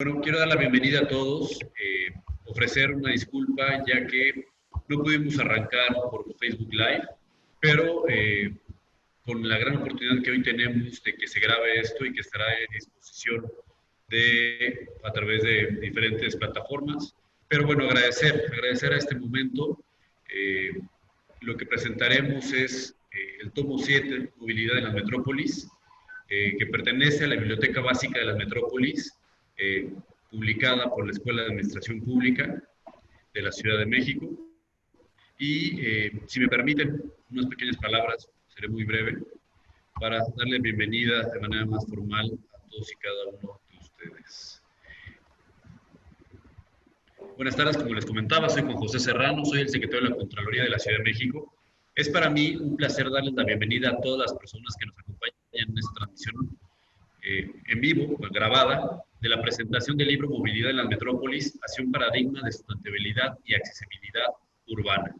Bueno, quiero dar la bienvenida a todos, ofrecer una disculpa ya que no pudimos arrancar por Facebook Live, pero con la gran oportunidad que hoy tenemos de que se grabe esto y que estará en disposición a través de diferentes plataformas. Pero bueno, agradecer a este momento. Lo que presentaremos es el tomo 7, Movilidad en las Metrópolis, que pertenece a la Biblioteca Básica de las Metrópolis, publicada por la Escuela de Administración Pública de la Ciudad de México. Y si me permiten unas pequeñas palabras, seré muy breve, para darle bienvenida de manera más formal a todos y cada uno de ustedes. Buenas tardes, como les comentaba, soy Juan José Serrano, soy el secretario de la Contraloría de la Ciudad de México. Es para mí un placer darles la bienvenida a todas las personas que nos acompañan en esta transmisión en vivo, grabada, de la presentación del libro Movilidad en las Metrópolis hacia un paradigma de sustentabilidad y accesibilidad urbana.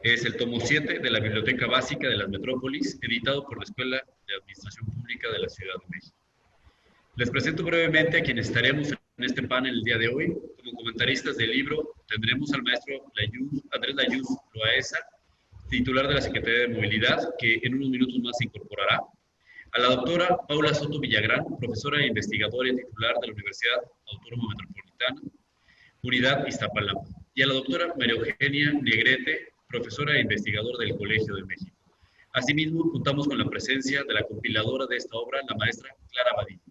Es el tomo 7 de la Biblioteca Básica de las Metrópolis, editado por la Escuela de Administración Pública de la Ciudad de México. Les presento brevemente a quienes estaremos en este panel el día de hoy. Como comentaristas del libro tendremos al maestro Andrés Layuz Loaesa, titular de la Secretaría de Movilidad, que en unos minutos más se incorporará. A la doctora Paula Soto Villagrán, profesora e investigadora y titular de la Universidad Autónoma Metropolitana, Unidad Iztapalapa. Y a la doctora María Eugenia Negrete, profesora e investigadora del Colegio de México. Asimismo, contamos con la presencia de la compiladora de esta obra, la maestra Clara Badillo.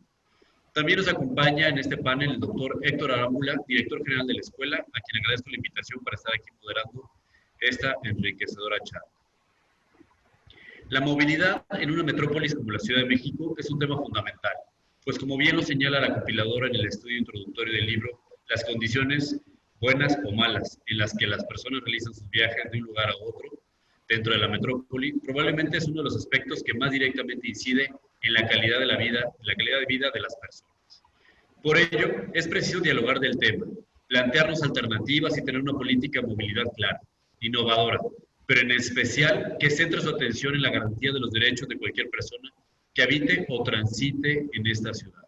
También nos acompaña en este panel el doctor Héctor Arámbula, director general de la escuela, a quien agradezco la invitación para estar aquí moderando esta enriquecedora charla. La movilidad en una metrópolis como la Ciudad de México es un tema fundamental, pues como bien lo señala la compiladora en el estudio introductorio del libro, las condiciones buenas o malas en las que las personas realizan sus viajes de un lugar a otro dentro de la metrópoli, probablemente es uno de los aspectos que más directamente incide en la calidad de vida de las personas. Por ello, es preciso dialogar del tema, plantearnos alternativas y tener una política de movilidad clara, innovadora, pero en especial que centre su atención en la garantía de los derechos de cualquier persona que habite o transite en esta ciudad.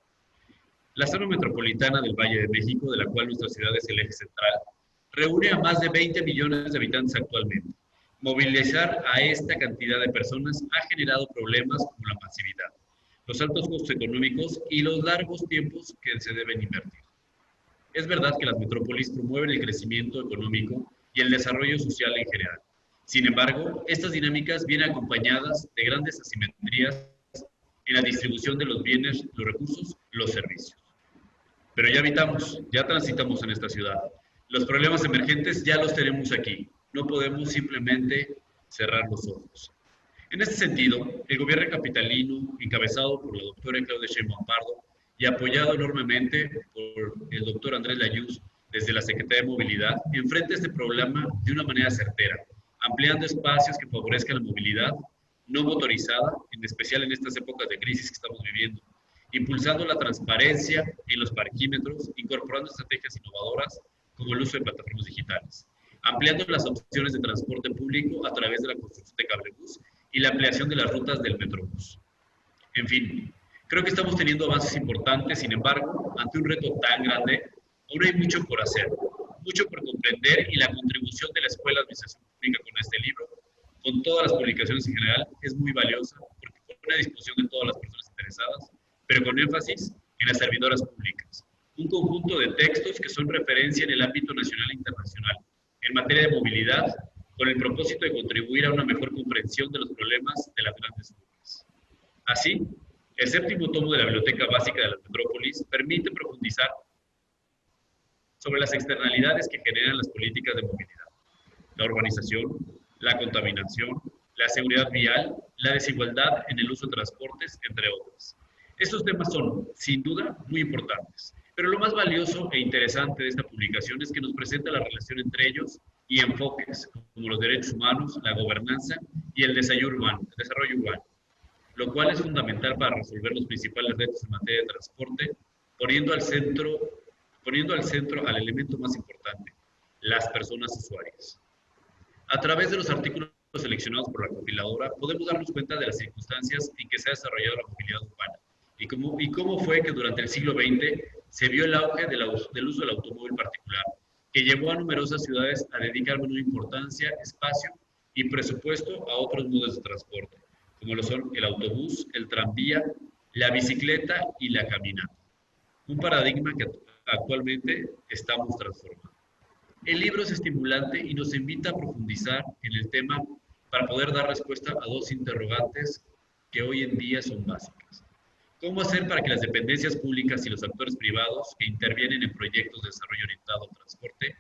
La zona metropolitana del Valle de México, de la cual nuestra ciudad es el eje central, reúne a más de 20 millones de habitantes actualmente. Movilizar a esta cantidad de personas ha generado problemas como la masividad, los altos costos económicos y los largos tiempos que se deben invertir. Es verdad que las metrópolis promueven el crecimiento económico y el desarrollo social en general. Sin embargo, estas dinámicas vienen acompañadas de grandes asimetrías en la distribución de los bienes, los recursos, los servicios. Pero ya transitamos en esta ciudad. Los problemas emergentes ya los tenemos aquí. No podemos simplemente cerrar los ojos. En este sentido, el gobierno capitalino, encabezado por la doctora Claudia Sheinbaum Pardo y apoyado enormemente por el doctor Andrés Layuz desde la Secretaría de Movilidad, enfrenta este problema de una manera certera, ampliando espacios que favorezcan la movilidad no motorizada, en especial en estas épocas de crisis que estamos viviendo, impulsando la transparencia en los parquímetros, incorporando estrategias innovadoras como el uso de plataformas digitales, ampliando las opciones de transporte público a través de la construcción de cablebús y la ampliación de las rutas del Metrobús. En fin, creo que estamos teniendo avances importantes, sin embargo, ante un reto tan grande, aún hay mucho por hacer, mucho por comprender, y la contribución de la Escuela de Administración Pública con este libro, con todas las publicaciones en general, es muy valiosa porque pone a disposición de todas las personas interesadas, pero con énfasis en las servidoras públicas. Un conjunto de textos que son referencia en el ámbito nacional e internacional en materia de movilidad, con el propósito de contribuir a una mejor comprensión de los problemas de las grandes urbes. Así, el séptimo tomo de la Biblioteca Básica de las Metrópolis permite profundizar sobre las externalidades que generan las políticas de movilidad, la urbanización, la contaminación, la seguridad vial, la desigualdad en el uso de transportes, entre otros. Estos temas son, sin duda, muy importantes, pero lo más valioso e interesante de esta publicación es que nos presenta la relación entre ellos y enfoques como los derechos humanos, la gobernanza y el desarrollo urbano, lo cual es fundamental para resolver los principales retos en materia de transporte, poniendo al centro al elemento más importante, las personas usuarias. A través de los artículos seleccionados por la compiladora, podemos darnos cuenta de las circunstancias en que se ha desarrollado la movilidad urbana y cómo fue que durante el siglo XX se vio el auge del uso del automóvil particular, que llevó a numerosas ciudades a dedicar menor importancia, espacio y presupuesto a otros modos de transporte, como lo son el autobús, el tranvía, la bicicleta y la caminata. Un paradigma que actualmente estamos transformando. El libro es estimulante y nos invita a profundizar en el tema para poder dar respuesta a dos interrogantes que hoy en día son básicas. ¿Cómo hacer para que las dependencias públicas y los actores privados que intervienen en proyectos de desarrollo orientado al transporte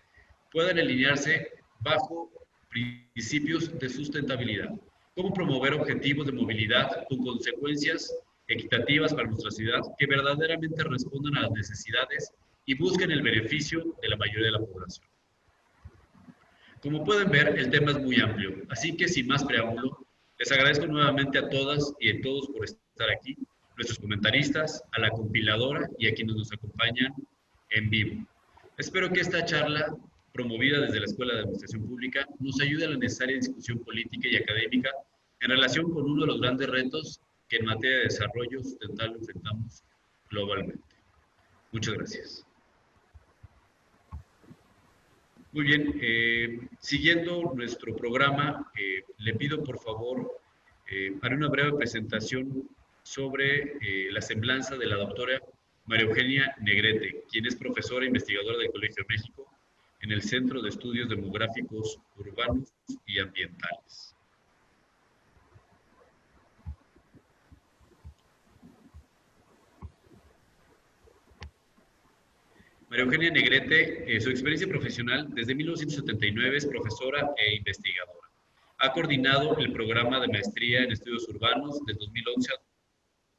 puedan alinearse bajo principios de sustentabilidad? ¿Cómo promover objetivos de movilidad con consecuencias equitativas para nuestra ciudad que verdaderamente respondan a las necesidades y busquen el beneficio de la mayoría de la población? Como pueden ver, el tema es muy amplio, así que sin más preámbulo, les agradezco nuevamente a todas y a todos por estar aquí, nuestros comentaristas, a la compiladora y a quienes nos acompañan en vivo. Espero que esta charla, promovida desde la Escuela de Administración Pública, nos ayude a la necesaria discusión política y académica en relación con uno de los grandes retos que en materia de desarrollo sustentable enfrentamos globalmente. Muchas gracias. Muy bien, siguiendo nuestro programa, le pido por favor haré una breve presentación sobre la semblanza de la doctora María Eugenia Negrete, quien es profesora e investigadora del Colegio de México en el Centro de Estudios Demográficos Urbanos y Ambientales. María Eugenia Negrete, su experiencia profesional desde 1979 es profesora e investigadora. Ha coordinado el programa de maestría en estudios urbanos del 2011 a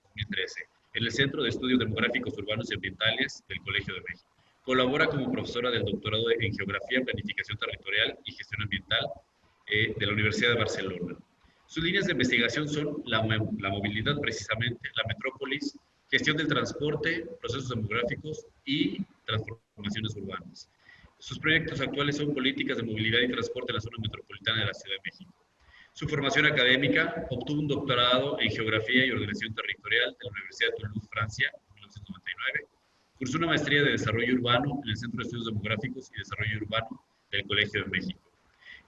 2013 en el Centro de Estudios Demográficos Urbanos y Ambientales del Colegio de México. Colabora como profesora del doctorado en Geografía, Planificación Territorial y Gestión Ambiental de la Universidad de Barcelona. Sus líneas de investigación son la movilidad precisamente, la metrópolis, gestión del transporte, procesos demográficos y transformaciones urbanas. Sus proyectos actuales son políticas de movilidad y transporte en la zona metropolitana de la Ciudad de México. Su formación académica: obtuvo un doctorado en Geografía y Organización Territorial de la Universidad de Toulouse, Francia, en 1999. Cursó una maestría de Desarrollo Urbano en el Centro de Estudios Demográficos y Desarrollo Urbano del Colegio de México.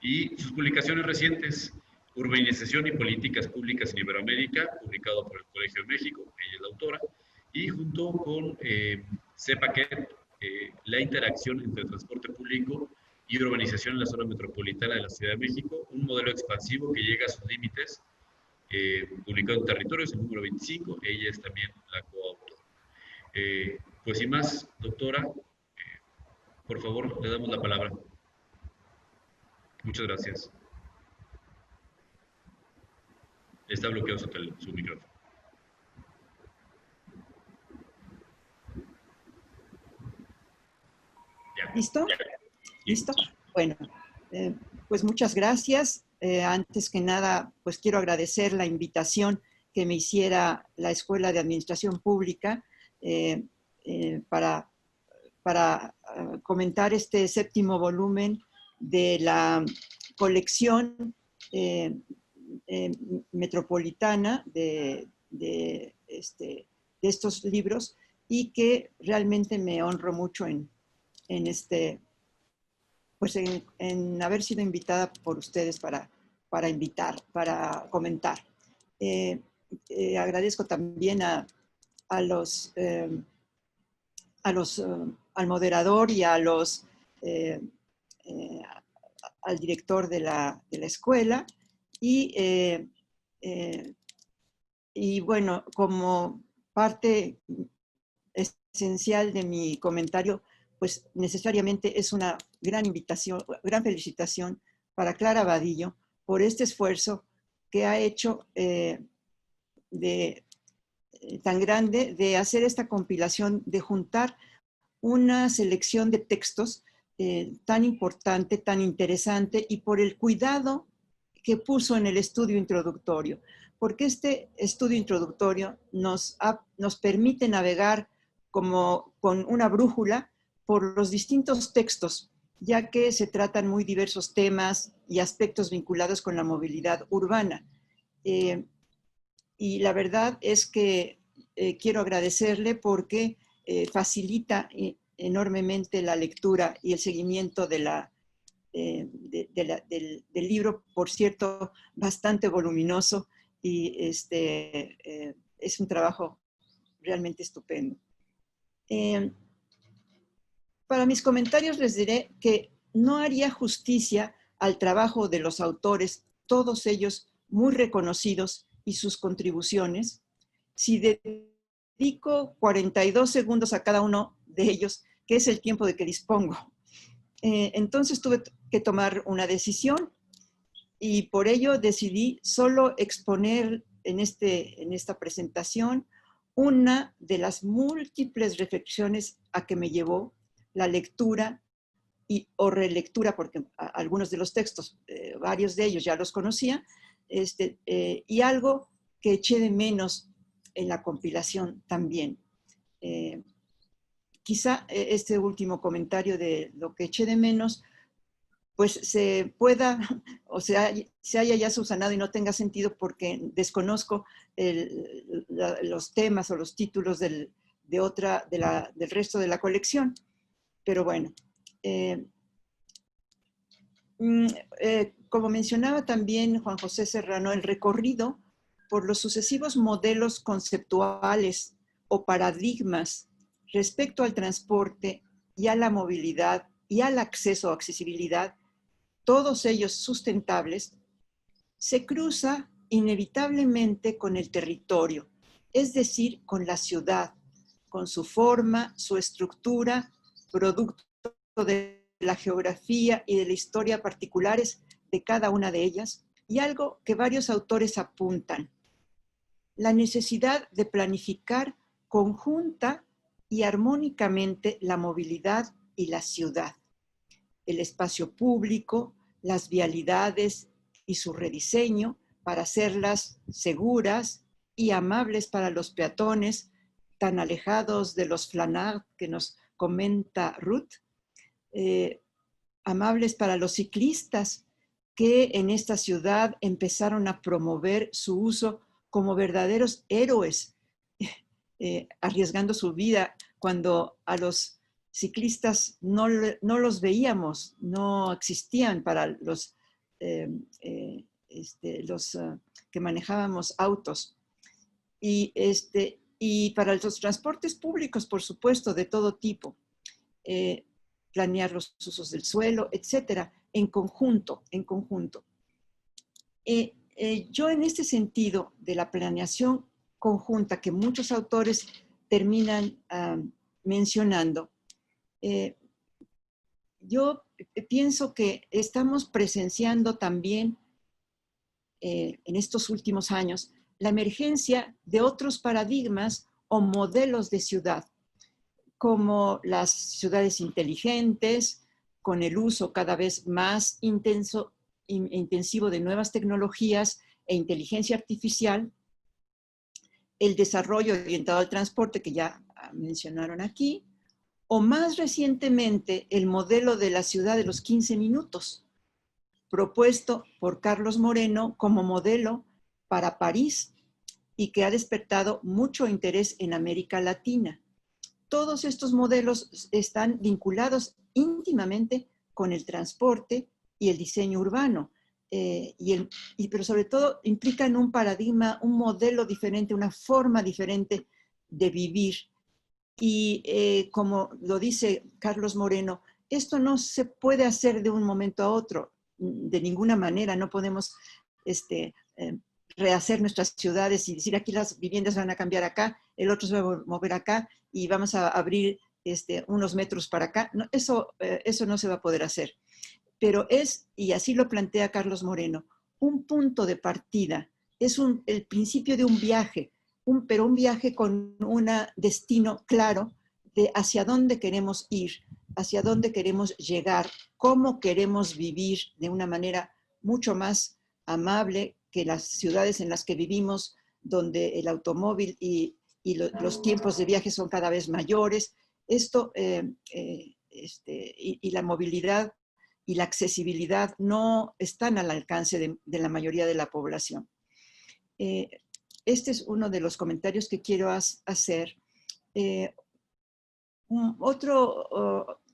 Y sus publicaciones recientes: Urbanización y Políticas Públicas en Iberoamérica, publicado por el Colegio de México, ella es la autora, y junto con CEPAQUET, la interacción entre transporte público y urbanización en la zona metropolitana de la Ciudad de México, un modelo expansivo que llega a sus límites, publicado en Territorios, el número 25, ella es también la coautora. Pues sin más, doctora, por favor, le damos la palabra. Muchas gracias. Está bloqueado su micrófono. Ya. ¿Listo? Ya. ¿Listo? Bueno, pues muchas gracias. Antes que nada, pues quiero agradecer la invitación que me hiciera la Escuela de Administración Pública para comentar este 7º volumen de la colección metropolitana de estos libros, y que realmente me honro mucho en haber sido invitada por ustedes para comentar. Agradezco también al moderador y al director de la escuela, y bueno, como parte esencial de mi comentario, pues necesariamente es una gran invitación, gran felicitación para Clara Vadillo por este esfuerzo que ha hecho tan grande de hacer esta compilación, de juntar una selección de textos tan importante, tan interesante, y por el cuidado que puso en el estudio introductorio, porque este estudio introductorio nos permite navegar como con una brújula por los distintos textos, ya que se tratan muy diversos temas y aspectos vinculados con la movilidad urbana. Y la verdad es que quiero agradecerle porque facilita enormemente la lectura y el seguimiento del libro, por cierto, bastante voluminoso, y es un trabajo realmente estupendo. Para mis comentarios les diré que no haría justicia al trabajo de los autores, todos ellos muy reconocidos, y sus contribuciones, si dedico 42 segundos a cada uno de ellos, que es el tiempo de que dispongo. Entonces tuve que tomar una decisión, y por ello decidí solo exponer en esta presentación una de las múltiples reflexiones a que me llevó la lectura o relectura, porque algunos de los textos, varios de ellos ya los conocía, y algo que eché de menos en la compilación también. Quizá este último comentario de lo que eché de menos, pues se pueda, o sea, se haya ya subsanado y no tenga sentido, porque desconozco los temas o los títulos del resto de la colección. Pero bueno, como mencionaba también Juan José Serrano, el recorrido por los sucesivos modelos conceptuales o paradigmas respecto al transporte y a la movilidad y al acceso o accesibilidad, todos ellos sustentables, se cruza inevitablemente con el territorio, es decir, con la ciudad, con su forma, su estructura, producto de la geografía y de la historia particulares de cada una de ellas, y algo que varios autores apuntan: la necesidad de planificar conjunta y armónicamente la movilidad y la ciudad, el espacio público, las vialidades y su rediseño para hacerlas seguras y amables para los peatones, tan alejados de los flanards que nos comenta Ruth, amables para los ciclistas que en esta ciudad empezaron a promover su uso como verdaderos héroes, arriesgando su vida cuando a los ciclistas no los veíamos, no existían para los que manejábamos autos. Y para los transportes públicos, por supuesto, de todo tipo. Planear los usos del suelo, etcétera, en conjunto, en conjunto. Yo en este sentido de la planeación conjunta que muchos autores terminan mencionando, yo pienso que estamos presenciando también en estos últimos años la emergencia de otros paradigmas o modelos de ciudad, como las ciudades inteligentes, con el uso cada vez más intensivo de nuevas tecnologías e inteligencia artificial, el desarrollo orientado al transporte que ya mencionaron aquí, o más recientemente el modelo de la ciudad de los 15 minutos, propuesto por Carlos Moreno como modelo para París y que ha despertado mucho interés en América Latina. Todos estos modelos están vinculados íntimamente con el transporte y el diseño urbano, pero sobre todo implican un paradigma, un modelo diferente, una forma diferente de vivir. Y como lo dice Carlos Moreno, esto no se puede hacer de un momento a otro, de ninguna manera. No podemos rehacer nuestras ciudades y decir: aquí las viviendas van a cambiar acá, el otro se va a mover acá y vamos a abrir unos metros para acá. No, eso no se va a poder hacer. Pero es, y así lo plantea Carlos Moreno, un punto de partida, es el principio de un viaje, pero un viaje con un destino claro de hacia dónde queremos ir, hacia dónde queremos llegar, cómo queremos vivir de una manera mucho más amable que las ciudades en las que vivimos, donde el automóvil y los tiempos de viaje son cada vez mayores. Esto y la movilidad y la accesibilidad no están al alcance de la mayoría de la población. Este es uno de los comentarios que quiero hacer.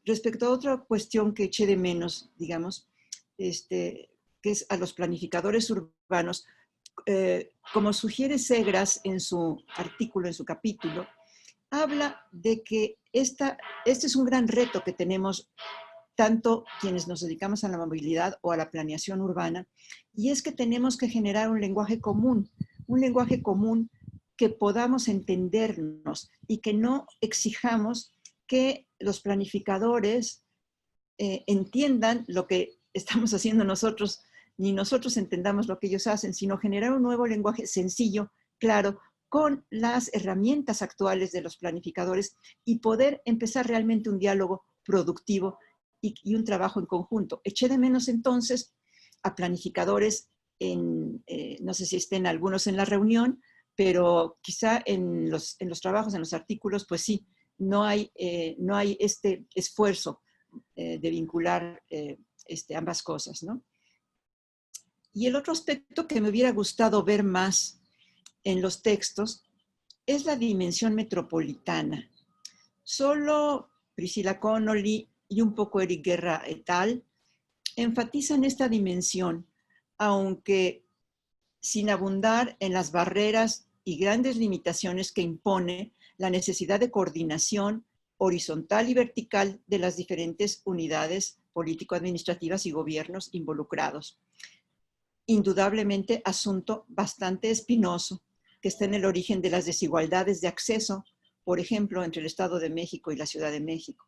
Respecto a otra cuestión que eché de menos, digamos, que es a los planificadores urbanos, como sugiere Segras en su artículo, en su capítulo, habla de que este es un gran reto que tenemos tanto quienes nos dedicamos a la movilidad o a la planeación urbana, y es que tenemos que generar un lenguaje común que podamos entendernos y que no exijamos que los planificadores entiendan lo que estamos haciendo nosotros, ni nosotros entendamos lo que ellos hacen, sino generar un nuevo lenguaje sencillo, claro, con las herramientas actuales de los planificadores y poder empezar realmente un diálogo productivo y un trabajo en conjunto. Eché de menos entonces a planificadores, no sé si estén algunos en la reunión, pero quizá en los trabajos, en los artículos, pues sí, no hay este esfuerzo de vincular ambas cosas, ¿no? Y el otro aspecto que me hubiera gustado ver más en los textos es la dimensión metropolitana. Solo Priscilla Connolly y un poco Eric Guerra et al. Enfatizan esta dimensión, aunque sin abundar en las barreras y grandes limitaciones que impone la necesidad de coordinación horizontal y vertical de las diferentes unidades político-administrativas y gobiernos involucrados. Indudablemente, asunto bastante espinoso, que está en el origen de las desigualdades de acceso, por ejemplo, entre el Estado de México y la Ciudad de México.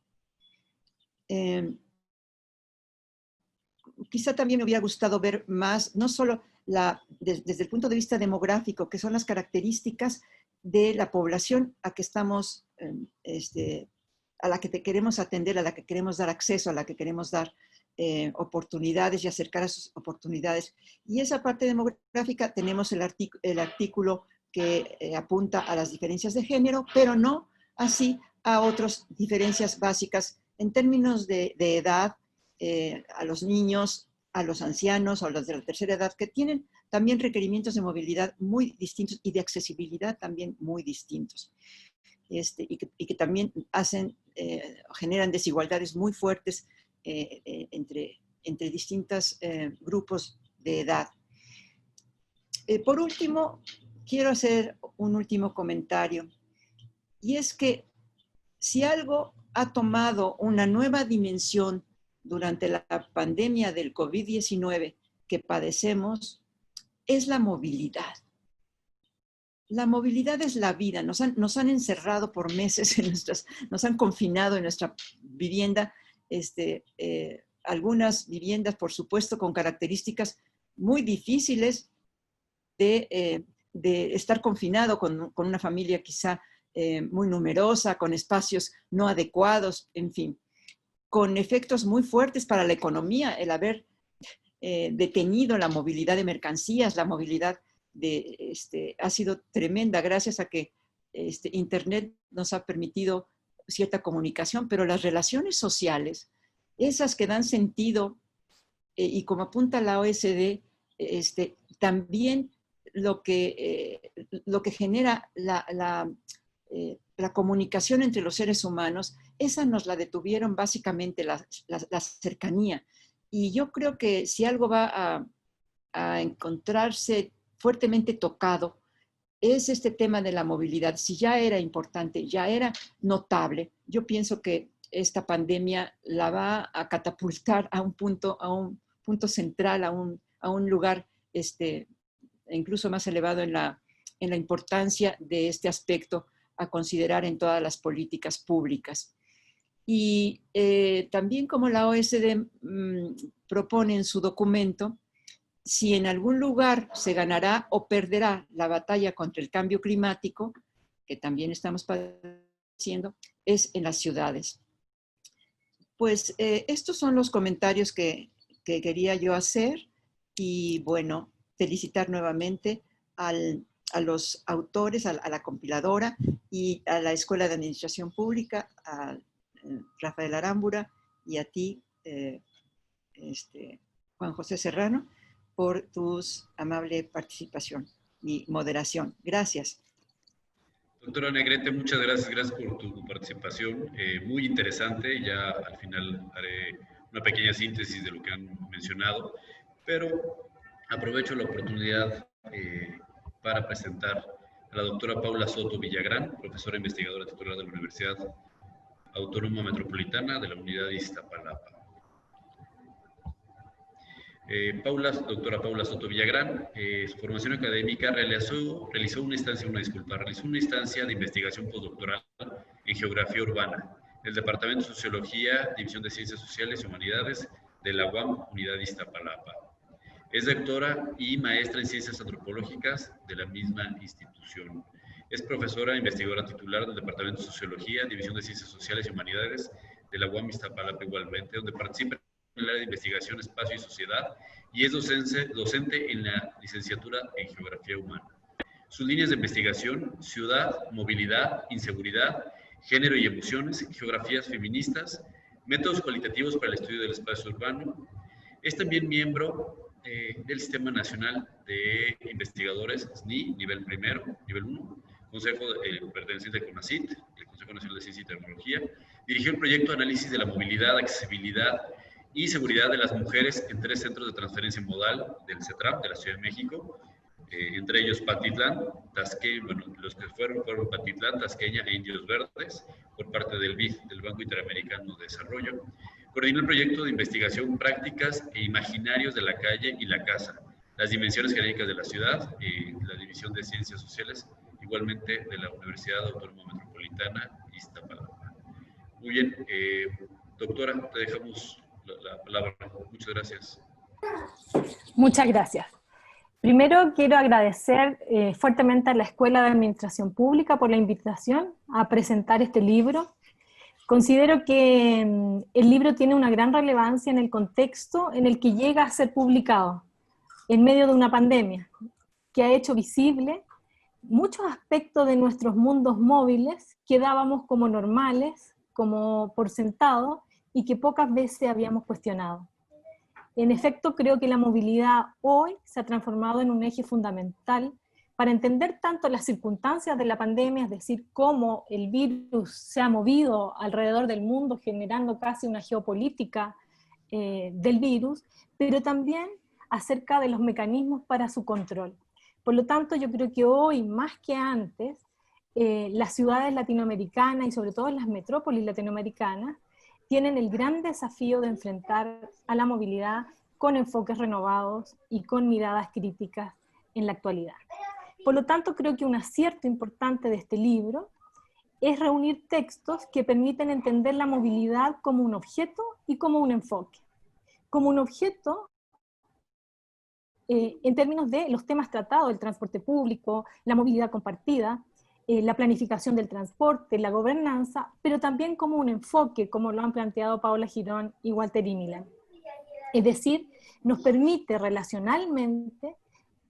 Quizá también me hubiera gustado ver más, no solo desde el punto de vista demográfico, que son las características de la población a que estamos, a la que te queremos atender, a la que queremos dar acceso, a la que queremos dar oportunidades y acercar a sus oportunidades. Y esa parte demográfica tenemos el artículo que apunta a las diferencias de género, pero no así a otras diferencias básicas en términos de edad, a los niños, a los ancianos, a los de la tercera edad, que tienen también requerimientos de movilidad muy distintos y de accesibilidad también muy distintos. Y que también generan desigualdades muy fuertes entre distintos grupos de edad. Por último, quiero hacer un último comentario, y es que si algo ha tomado una nueva dimensión durante la pandemia del COVID-19 que padecemos, es la movilidad. La movilidad es la vida. Nos han encerrado por meses, nos han confinado en nuestra vivienda. Algunas viviendas, por supuesto, con características muy difíciles de estar confinado con una familia quizá muy numerosa, con espacios no adecuados, en fin, con efectos muy fuertes para la economía, el haber detenido la movilidad de mercancías, la movilidad ha sido tremenda gracias a que Internet nos ha permitido cierta comunicación, pero las relaciones sociales, esas que dan sentido, y como apunta la OSD, también lo que genera la comunicación entre los seres humanos, esa nos la detuvieron básicamente la cercanía. Y yo creo que si algo va a encontrarse fuertemente tocado, es este tema de la movilidad. Si ya era importante, ya era notable, yo pienso que esta pandemia la va a catapultar a un punto central, a un lugar incluso más elevado en la importancia de este aspecto a considerar en todas las políticas públicas. Y también como la OSD propone en su documento, si en algún lugar se ganará o perderá la batalla contra el cambio climático, que también estamos padeciendo, es en las ciudades. Pues estos son los comentarios que quería yo hacer, y bueno, felicitar nuevamente a los autores, a la compiladora y a la Escuela de Administración Pública, a Rafael Arámbura, y a ti, Juan José Serrano, por tu amable participación y moderación. Gracias. Doctora Negrete, muchas gracias, gracias por tu participación, muy interesante. Ya al final haré una pequeña síntesis de lo que han mencionado, pero aprovecho la oportunidad para presentar a la doctora Paula Soto Villagrán, profesora investigadora titular de la Universidad Autónoma Metropolitana de la Unidad de Iztapalapa. Doctora Paula Soto Villagrán, su formación académica realizó una instancia de investigación postdoctoral en geografía urbana, del Departamento de Sociología, División de Ciencias Sociales y Humanidades de la UAM, Unidad de Iztapalapa. Es doctora y maestra en Ciencias Antropológicas de la misma institución. Es profesora e investigadora titular del Departamento de Sociología, División de Ciencias Sociales y Humanidades de la UAM Iztapalapa igualmente, donde participa en el área de investigación, espacio y sociedad, y es docente en la licenciatura en Geografía Humana. Sus líneas de investigación: ciudad, movilidad, inseguridad, género y emociones, geografías feministas, métodos cualitativos para el estudio del espacio urbano. Es también miembro del Sistema Nacional de Investigadores, SNI, nivel 1, Consejo perteneciente a CONACYT, el Consejo Nacional de Ciencia y Tecnología. Dirigió el proyecto de análisis de la movilidad, accesibilidad y seguridad de las mujeres en 3 centros de transferencia modal del CETRAM de la Ciudad de México, entre ellos Patitlán, bueno, los que fueron Patitlán, Tasqueña e Indios Verdes, por parte del BID, del Banco Interamericano de Desarrollo. Coordinó el proyecto de investigación, prácticas e imaginarios de la calle y la casa, las dimensiones genéricas de la ciudad, la División de Ciencias Sociales, igualmente de la Universidad Autónoma Metropolitana Iztapalapa. Muy bien, doctora, te dejamos la palabra. Muchas gracias. Muchas gracias. Primero quiero agradecer fuertemente a la Escuela de Administración Pública por la invitación a presentar este libro. Considero que el libro tiene una gran relevancia en el contexto en el que llega a ser publicado, en medio de una pandemia, que ha hecho visible muchos aspectos de nuestros mundos móviles que dábamos como normales, como por sentado, y que pocas veces habíamos cuestionado. En efecto, creo que la movilidad hoy se ha transformado en un eje fundamental para entender tanto las circunstancias de la pandemia, es decir, cómo el virus se ha movido alrededor del mundo generando casi una geopolítica del virus, pero también acerca de los mecanismos para su control. Por lo tanto, yo creo que hoy, más que antes, las ciudades latinoamericanas y sobre todo las metrópolis latinoamericanas tienen el gran desafío de enfrentar a la movilidad con enfoques renovados y con miradas críticas en la actualidad. Por lo tanto, creo que un acierto importante de este libro es reunir textos que permiten entender la movilidad como un objeto y como un enfoque. Como un objeto, en términos de los temas tratados, el transporte público, la movilidad compartida, la planificación del transporte, la gobernanza, pero también como un enfoque, como lo han planteado Paola Girón y Walter Imila. Es decir, nos permite relacionalmente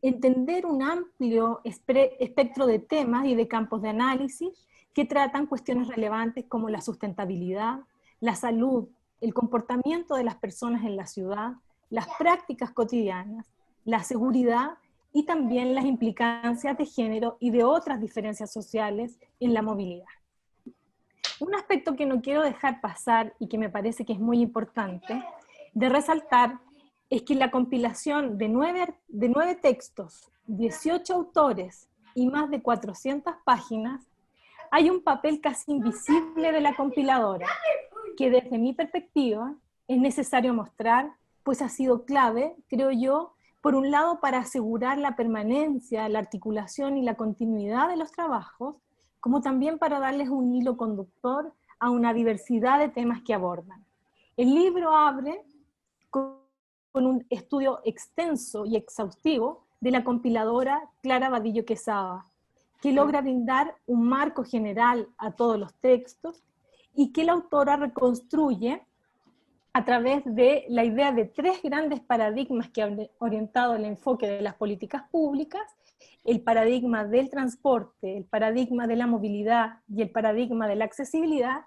entender un amplio espectro de temas y de campos de análisis que tratan cuestiones relevantes como la sustentabilidad, la salud, el comportamiento de las personas en la ciudad, las prácticas cotidianas, la seguridad y también las implicancias de género y de otras diferencias sociales en la movilidad. Un aspecto que no quiero dejar pasar y que me parece que es muy importante de resaltar es que la compilación de 9 textos, 18 autores y más de 400 páginas, hay un papel casi invisible de la compiladora, que desde mi perspectiva es necesario mostrar, pues ha sido clave, creo yo, por un lado para asegurar la permanencia, la articulación y la continuidad de los trabajos, como también para darles un hilo conductor a una diversidad de temas que abordan. El libro abre con un estudio extenso y exhaustivo de la compiladora Clara Vadillo Quesada, que logra brindar un marco general a todos los textos y que la autora reconstruye a través de la idea de 3 grandes paradigmas que han orientado el enfoque de las políticas públicas: el paradigma del transporte, el paradigma de la movilidad y el paradigma de la accesibilidad,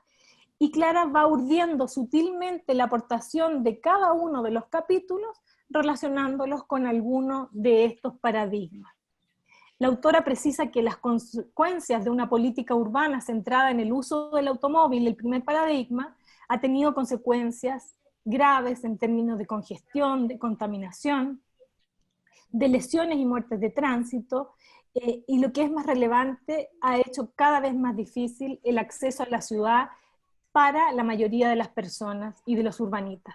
y Clara va urdiendo sutilmente la aportación de cada uno de los capítulos relacionándolos con alguno de estos paradigmas. La autora precisa que las consecuencias de una política urbana centrada en el uso del automóvil, el primer paradigma, ha tenido consecuencias graves en términos de congestión, de contaminación, de lesiones y muertes de tránsito, y lo que es más relevante, ha hecho cada vez más difícil el acceso a la ciudad para la mayoría de las personas y de los urbanitas.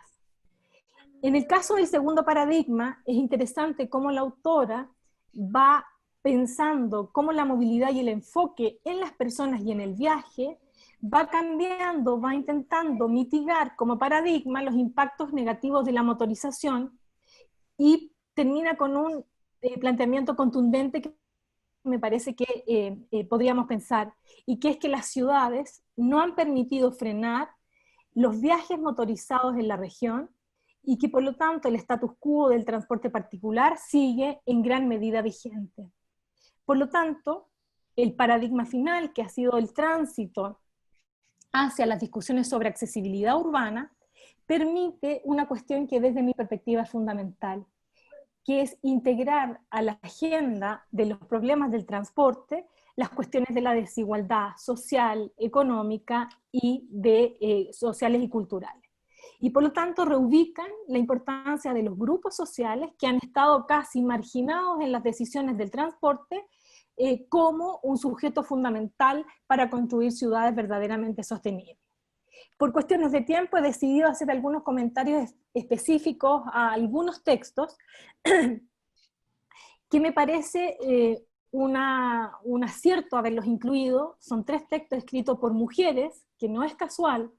En el caso del segundo paradigma, es interesante cómo la autora va pensando cómo la movilidad y el enfoque en las personas y en el viaje va cambiando, va intentando mitigar como paradigma los impactos negativos de la motorización, y termina con un planteamiento contundente que me parece que podríamos pensar, y que es que las ciudades no han permitido frenar los viajes motorizados en la región, y que por lo tanto el status quo del transporte particular sigue en gran medida vigente. Por lo tanto, el paradigma final, que ha sido el tránsito hacia las discusiones sobre accesibilidad urbana, permite una cuestión que desde mi perspectiva es fundamental, que es integrar a la agenda de los problemas del transporte las cuestiones de la desigualdad social, económica y sociales y culturales. Y por lo tanto reubican la importancia de los grupos sociales que han estado casi marginados en las decisiones del transporte como un sujeto fundamental para construir ciudades verdaderamente sostenibles. Por cuestiones de tiempo he decidido hacer algunos comentarios específicos a algunos textos que me parece un acierto haberlos incluido. Son 3 textos escritos por mujeres, que no es casual,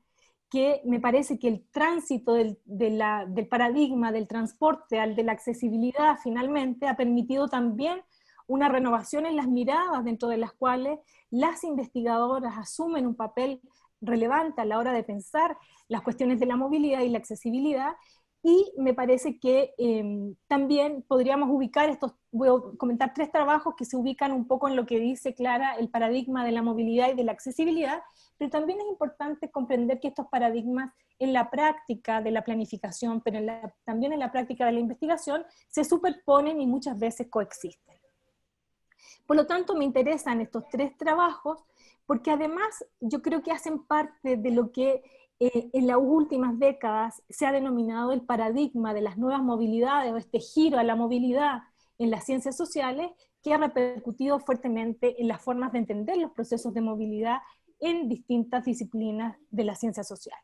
que me parece que el tránsito del paradigma del transporte al de la accesibilidad finalmente ha permitido también una renovación en las miradas dentro de las cuales las investigadoras asumen un papel relevante a la hora de pensar las cuestiones de la movilidad y la accesibilidad, y me parece que también podríamos ubicar voy a comentar 3 trabajos que se ubican un poco en lo que dice Clara, el paradigma de la movilidad y de la accesibilidad, pero también es importante comprender que estos paradigmas en la práctica de la planificación, pero también en la práctica de la investigación, se superponen y muchas veces coexisten. Por lo tanto, me interesan estos 3 trabajos, porque además yo creo que hacen parte de lo que en las últimas décadas se ha denominado el paradigma de las nuevas movilidades, o este giro a la movilidad en las ciencias sociales, que ha repercutido fuertemente en las formas de entender los procesos de movilidad en distintas disciplinas de la ciencia social.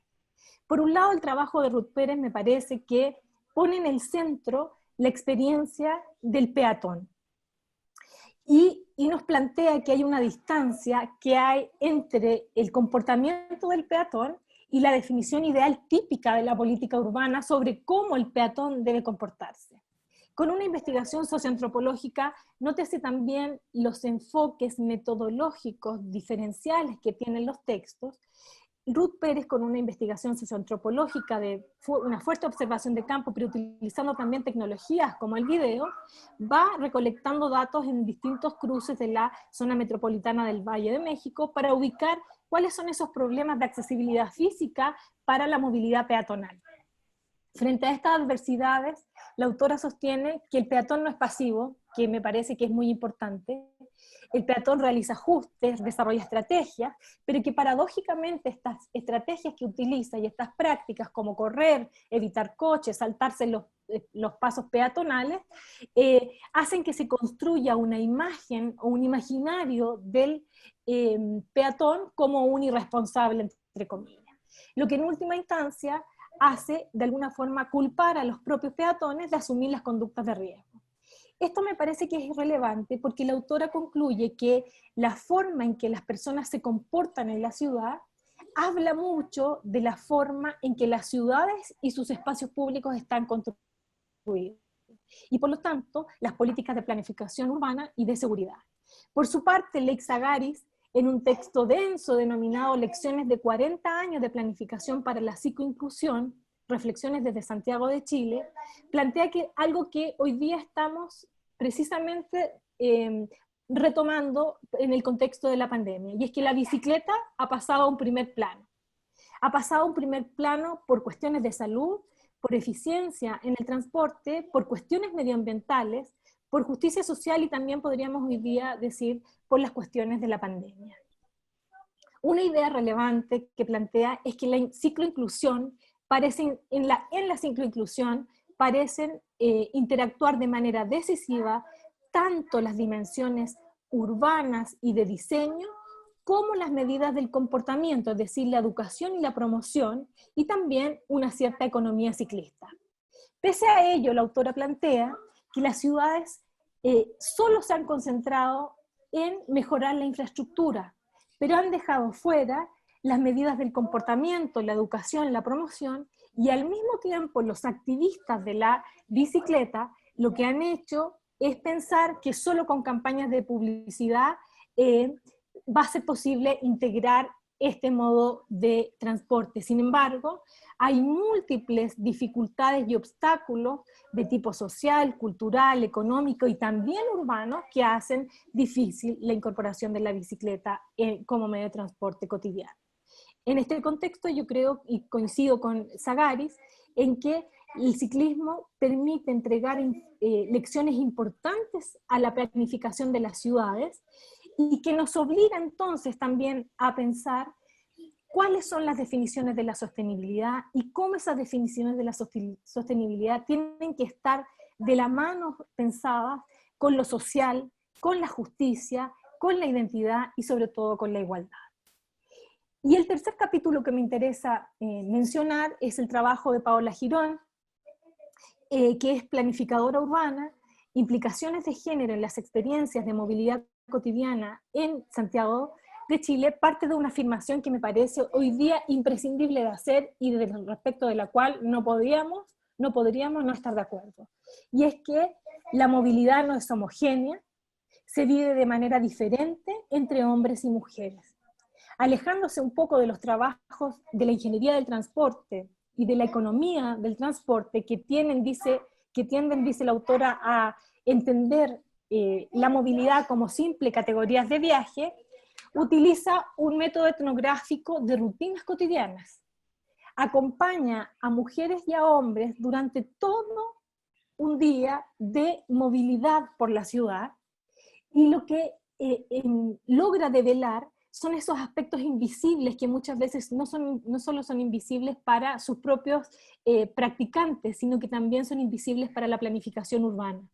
Por un lado, el trabajo de Ruth Pérez me parece que pone en el centro la experiencia del peatón, y nos plantea que hay una distancia que hay entre el comportamiento del peatón y la definición ideal típica de la política urbana sobre cómo el peatón debe comportarse. Con una investigación socioantropológica, nótese también los enfoques metodológicos diferenciales que tienen los textos. Ruth Pérez, con una investigación socioantropológica de una fuerte observación de campo, pero utilizando también tecnologías como el video, va recolectando datos en distintos cruces de la zona metropolitana del Valle de México para ubicar cuáles son esos problemas de accesibilidad física para la movilidad peatonal. Frente a estas adversidades, la autora sostiene que el peatón no es pasivo, que me parece que es muy importante. El peatón realiza ajustes, desarrolla estrategias, pero que paradójicamente estas estrategias que utiliza y estas prácticas como correr, evitar coches, saltarse los pasos peatonales, hacen que se construya una imagen o un imaginario del peatón como un irresponsable, entre comillas. Lo que en última instancia hace de alguna forma culpar a los propios peatones de asumir las conductas de riesgo. Esto me parece que es relevante porque la autora concluye que la forma en que las personas se comportan en la ciudad habla mucho de la forma en que las ciudades y sus espacios públicos están construidos, y por lo tanto las políticas de planificación urbana y de seguridad. Por su parte, Lex Agaris, en un texto denso denominado Lecciones de 40 años de planificación para la psicoinclusión, Reflexiones desde Santiago de Chile, plantea que algo que hoy día estamos precisamente retomando en el contexto de la pandemia, y es que la bicicleta ha pasado a un primer plano. Ha pasado a un primer plano por cuestiones de salud, por eficiencia en el transporte, por cuestiones medioambientales, por justicia social y también podríamos hoy día decir por las cuestiones de la pandemia. Una idea relevante que plantea es que la cicloinclusión en la cicloinclusión parecen interactuar de manera decisiva tanto las dimensiones urbanas y de diseño como las medidas del comportamiento, es decir, la educación y la promoción, y también una cierta economía ciclista. Pese a ello, la autora plantea que las ciudades solo se han concentrado en mejorar la infraestructura, pero han dejado fuera las medidas del comportamiento, la educación, la promoción, y al mismo tiempo los activistas de la bicicleta lo que han hecho es pensar que solo con campañas de publicidad va a ser posible integrar este modo de transporte. Sin embargo, hay múltiples dificultades y obstáculos de tipo social, cultural, económico y también urbano que hacen difícil la incorporación de la bicicleta como medio de transporte cotidiano. En este contexto yo creo, y coincido con Sagaris, en que el ciclismo permite entregar lecciones importantes a la planificación de las ciudades y que nos obliga entonces también a pensar cuáles son las definiciones de la sostenibilidad y cómo esas definiciones de la sostenibilidad tienen que estar de la mano pensadas con lo social, con la justicia, con la identidad y sobre todo con la igualdad. Y el tercer capítulo que me interesa mencionar es el trabajo de Paola Girón, que es planificadora urbana, implicaciones de género en las experiencias de movilidad cotidiana en Santiago de Chile, parte de una afirmación que me parece hoy día imprescindible de hacer y respecto de la cual no podríamos no estar de acuerdo. Y es que la movilidad no es homogénea, se vive de manera diferente entre hombres y mujeres. Alejándose un poco de los trabajos de la ingeniería del transporte y de la economía del transporte que tienden, dice la autora, a entender la movilidad como simple categorías de viaje, utiliza un método etnográfico de rutinas cotidianas. Acompaña a mujeres y a hombres durante todo un día de movilidad por la ciudad y lo que logra develar son esos aspectos invisibles que muchas veces no solo son invisibles para sus propios practicantes, sino que también son invisibles para la planificación urbana.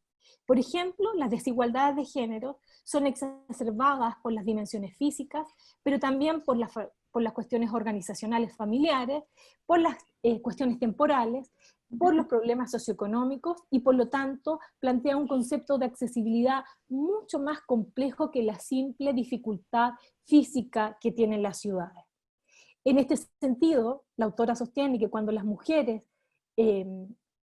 Por ejemplo, las desigualdades de género son exacerbadas por las dimensiones físicas, pero también por las cuestiones organizacionales familiares, por las cuestiones temporales, por los problemas socioeconómicos y por lo tanto plantea un concepto de accesibilidad mucho más complejo que la simple dificultad física que tienen las ciudades. En este sentido, la autora sostiene que cuando las mujeres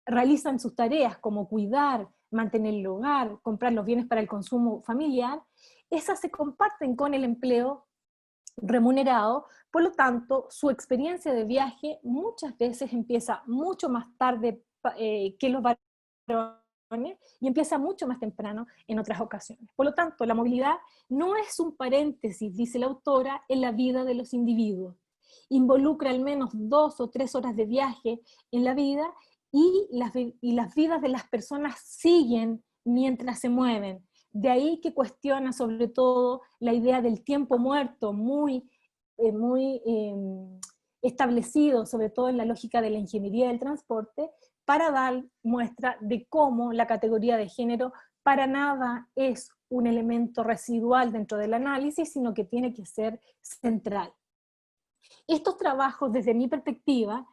realizan sus tareas como cuidar, mantener el hogar, comprar los bienes para el consumo familiar, esas se comparten con el empleo remunerado, por lo tanto, su experiencia de viaje muchas veces empieza mucho más tarde que los varones y empieza mucho más temprano en otras ocasiones. Por lo tanto, la movilidad no es un paréntesis, dice la autora, en la vida de los individuos. Involucra al menos 2 o 3 horas de viaje en la vida y las vidas de las personas siguen mientras se mueven. De ahí que cuestiona sobre todo la idea del tiempo muerto, muy establecido, sobre todo en la lógica de la ingeniería del transporte, para dar muestra de cómo la categoría de género para nada es un elemento residual dentro del análisis, sino que tiene que ser central. Estos trabajos, desde mi perspectiva,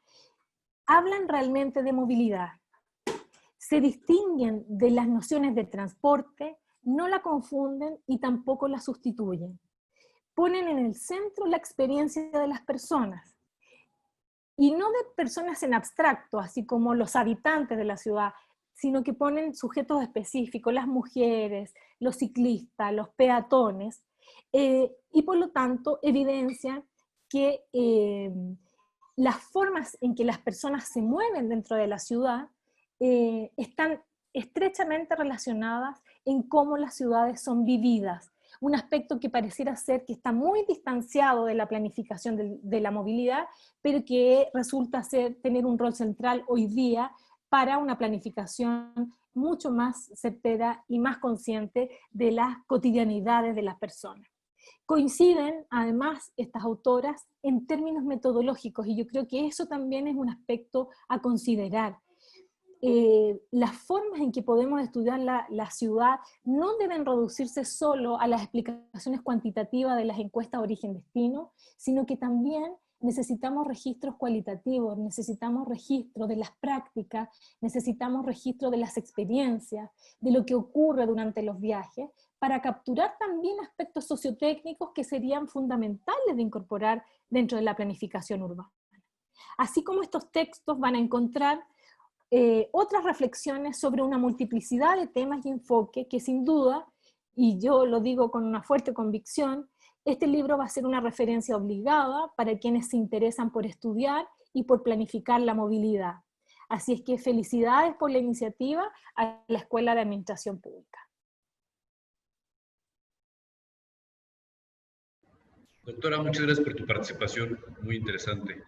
hablan realmente de movilidad. Se distinguen de las nociones de transporte, no la confunden y tampoco la sustituyen. Ponen en el centro la experiencia de las personas, y no de personas en abstracto, así como los habitantes de la ciudad, sino que ponen sujetos específicos, las mujeres, los ciclistas, los peatones, y por lo tanto evidencian que las formas en que las personas se mueven dentro de la ciudad están estrechamente relacionadas en cómo las ciudades son vividas, un aspecto que pareciera ser que está muy distanciado de la planificación de la movilidad, pero que resulta tener un rol central hoy día para una planificación mucho más certera y más consciente de las cotidianidades de las personas. Coinciden, además, estas autoras en términos metodológicos, y yo creo que eso también es un aspecto a considerar. Las formas en que podemos estudiar la ciudad no deben reducirse solo a las explicaciones cuantitativas de las encuestas origen-destino, sino que también necesitamos registros cualitativos, necesitamos registros de las prácticas, necesitamos registros de las experiencias, de lo que ocurre durante los viajes, para capturar también aspectos sociotécnicos que serían fundamentales de incorporar dentro de la planificación urbana. Así como estos textos van a encontrar otras reflexiones sobre una multiplicidad de temas y enfoques que sin duda, y yo lo digo con una fuerte convicción, este libro va a ser una referencia obligada para quienes se interesan por estudiar y por planificar la movilidad. Así es que felicidades por la iniciativa a la Escuela de Administración Pública. Doctora, muchas gracias por tu participación, muy interesante.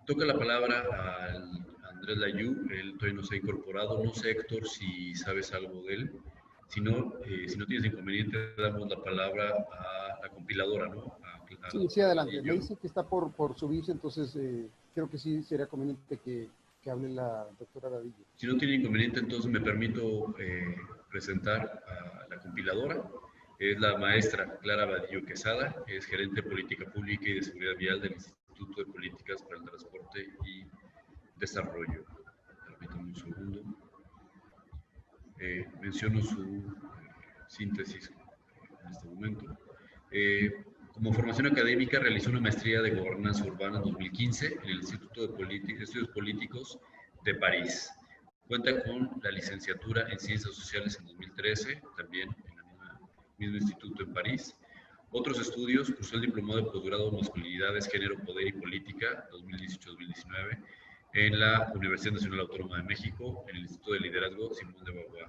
Toca la palabra a Andrés Layú, él todavía no se ha incorporado, no sé, Héctor, si sabes algo de él. Si no tienes inconveniente, damos la palabra a la compiladora, ¿no? Sí, adelante. Me dice que está por subirse, entonces creo que sí sería conveniente que hable la doctora Dadillo. Si no tiene inconveniente, entonces me permito presentar a la compiladora. Es la maestra Clara Vadillo Quesada, que es gerente de Política Pública y de Seguridad Vial del Instituto de Políticas para el Transporte y Desarrollo. Permítanme un segundo. Menciono su síntesis en este momento. Como formación académica realizó una maestría de Gobernanza Urbana en 2015 en el Instituto de Estudios Políticos de París. Cuenta con la licenciatura en Ciencias Sociales en 2013, también en el mismo instituto en París. Otros estudios, cursó el diplomado de posgrado en Masculinidades, Género, Poder y Política 2018-2019 en la Universidad Nacional Autónoma de México, en el Instituto de Liderazgo Simón de Beauvoir.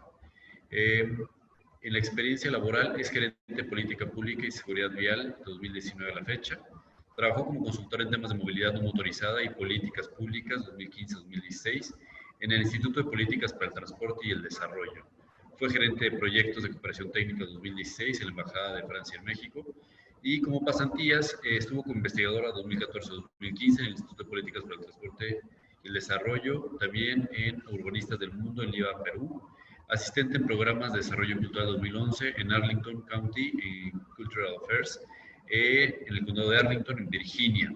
En la experiencia laboral es gerente de Política Pública y Seguridad Vial 2019 a la fecha. Trabajó como consultor en temas de movilidad no motorizada y políticas públicas 2015-2016 en el Instituto de Políticas para el Transporte y el Desarrollo. Fue gerente de proyectos de cooperación técnica 2016 en la Embajada de Francia en México. Y como pasantías, estuvo como investigadora 2014-2015 en el Instituto de Políticas para el Transporte y el Desarrollo, también en Urbanistas del Mundo en Lima, Perú. Asistente en programas de desarrollo cultural 2011 en Arlington County en Cultural Affairs, en el condado de Arlington, en Virginia.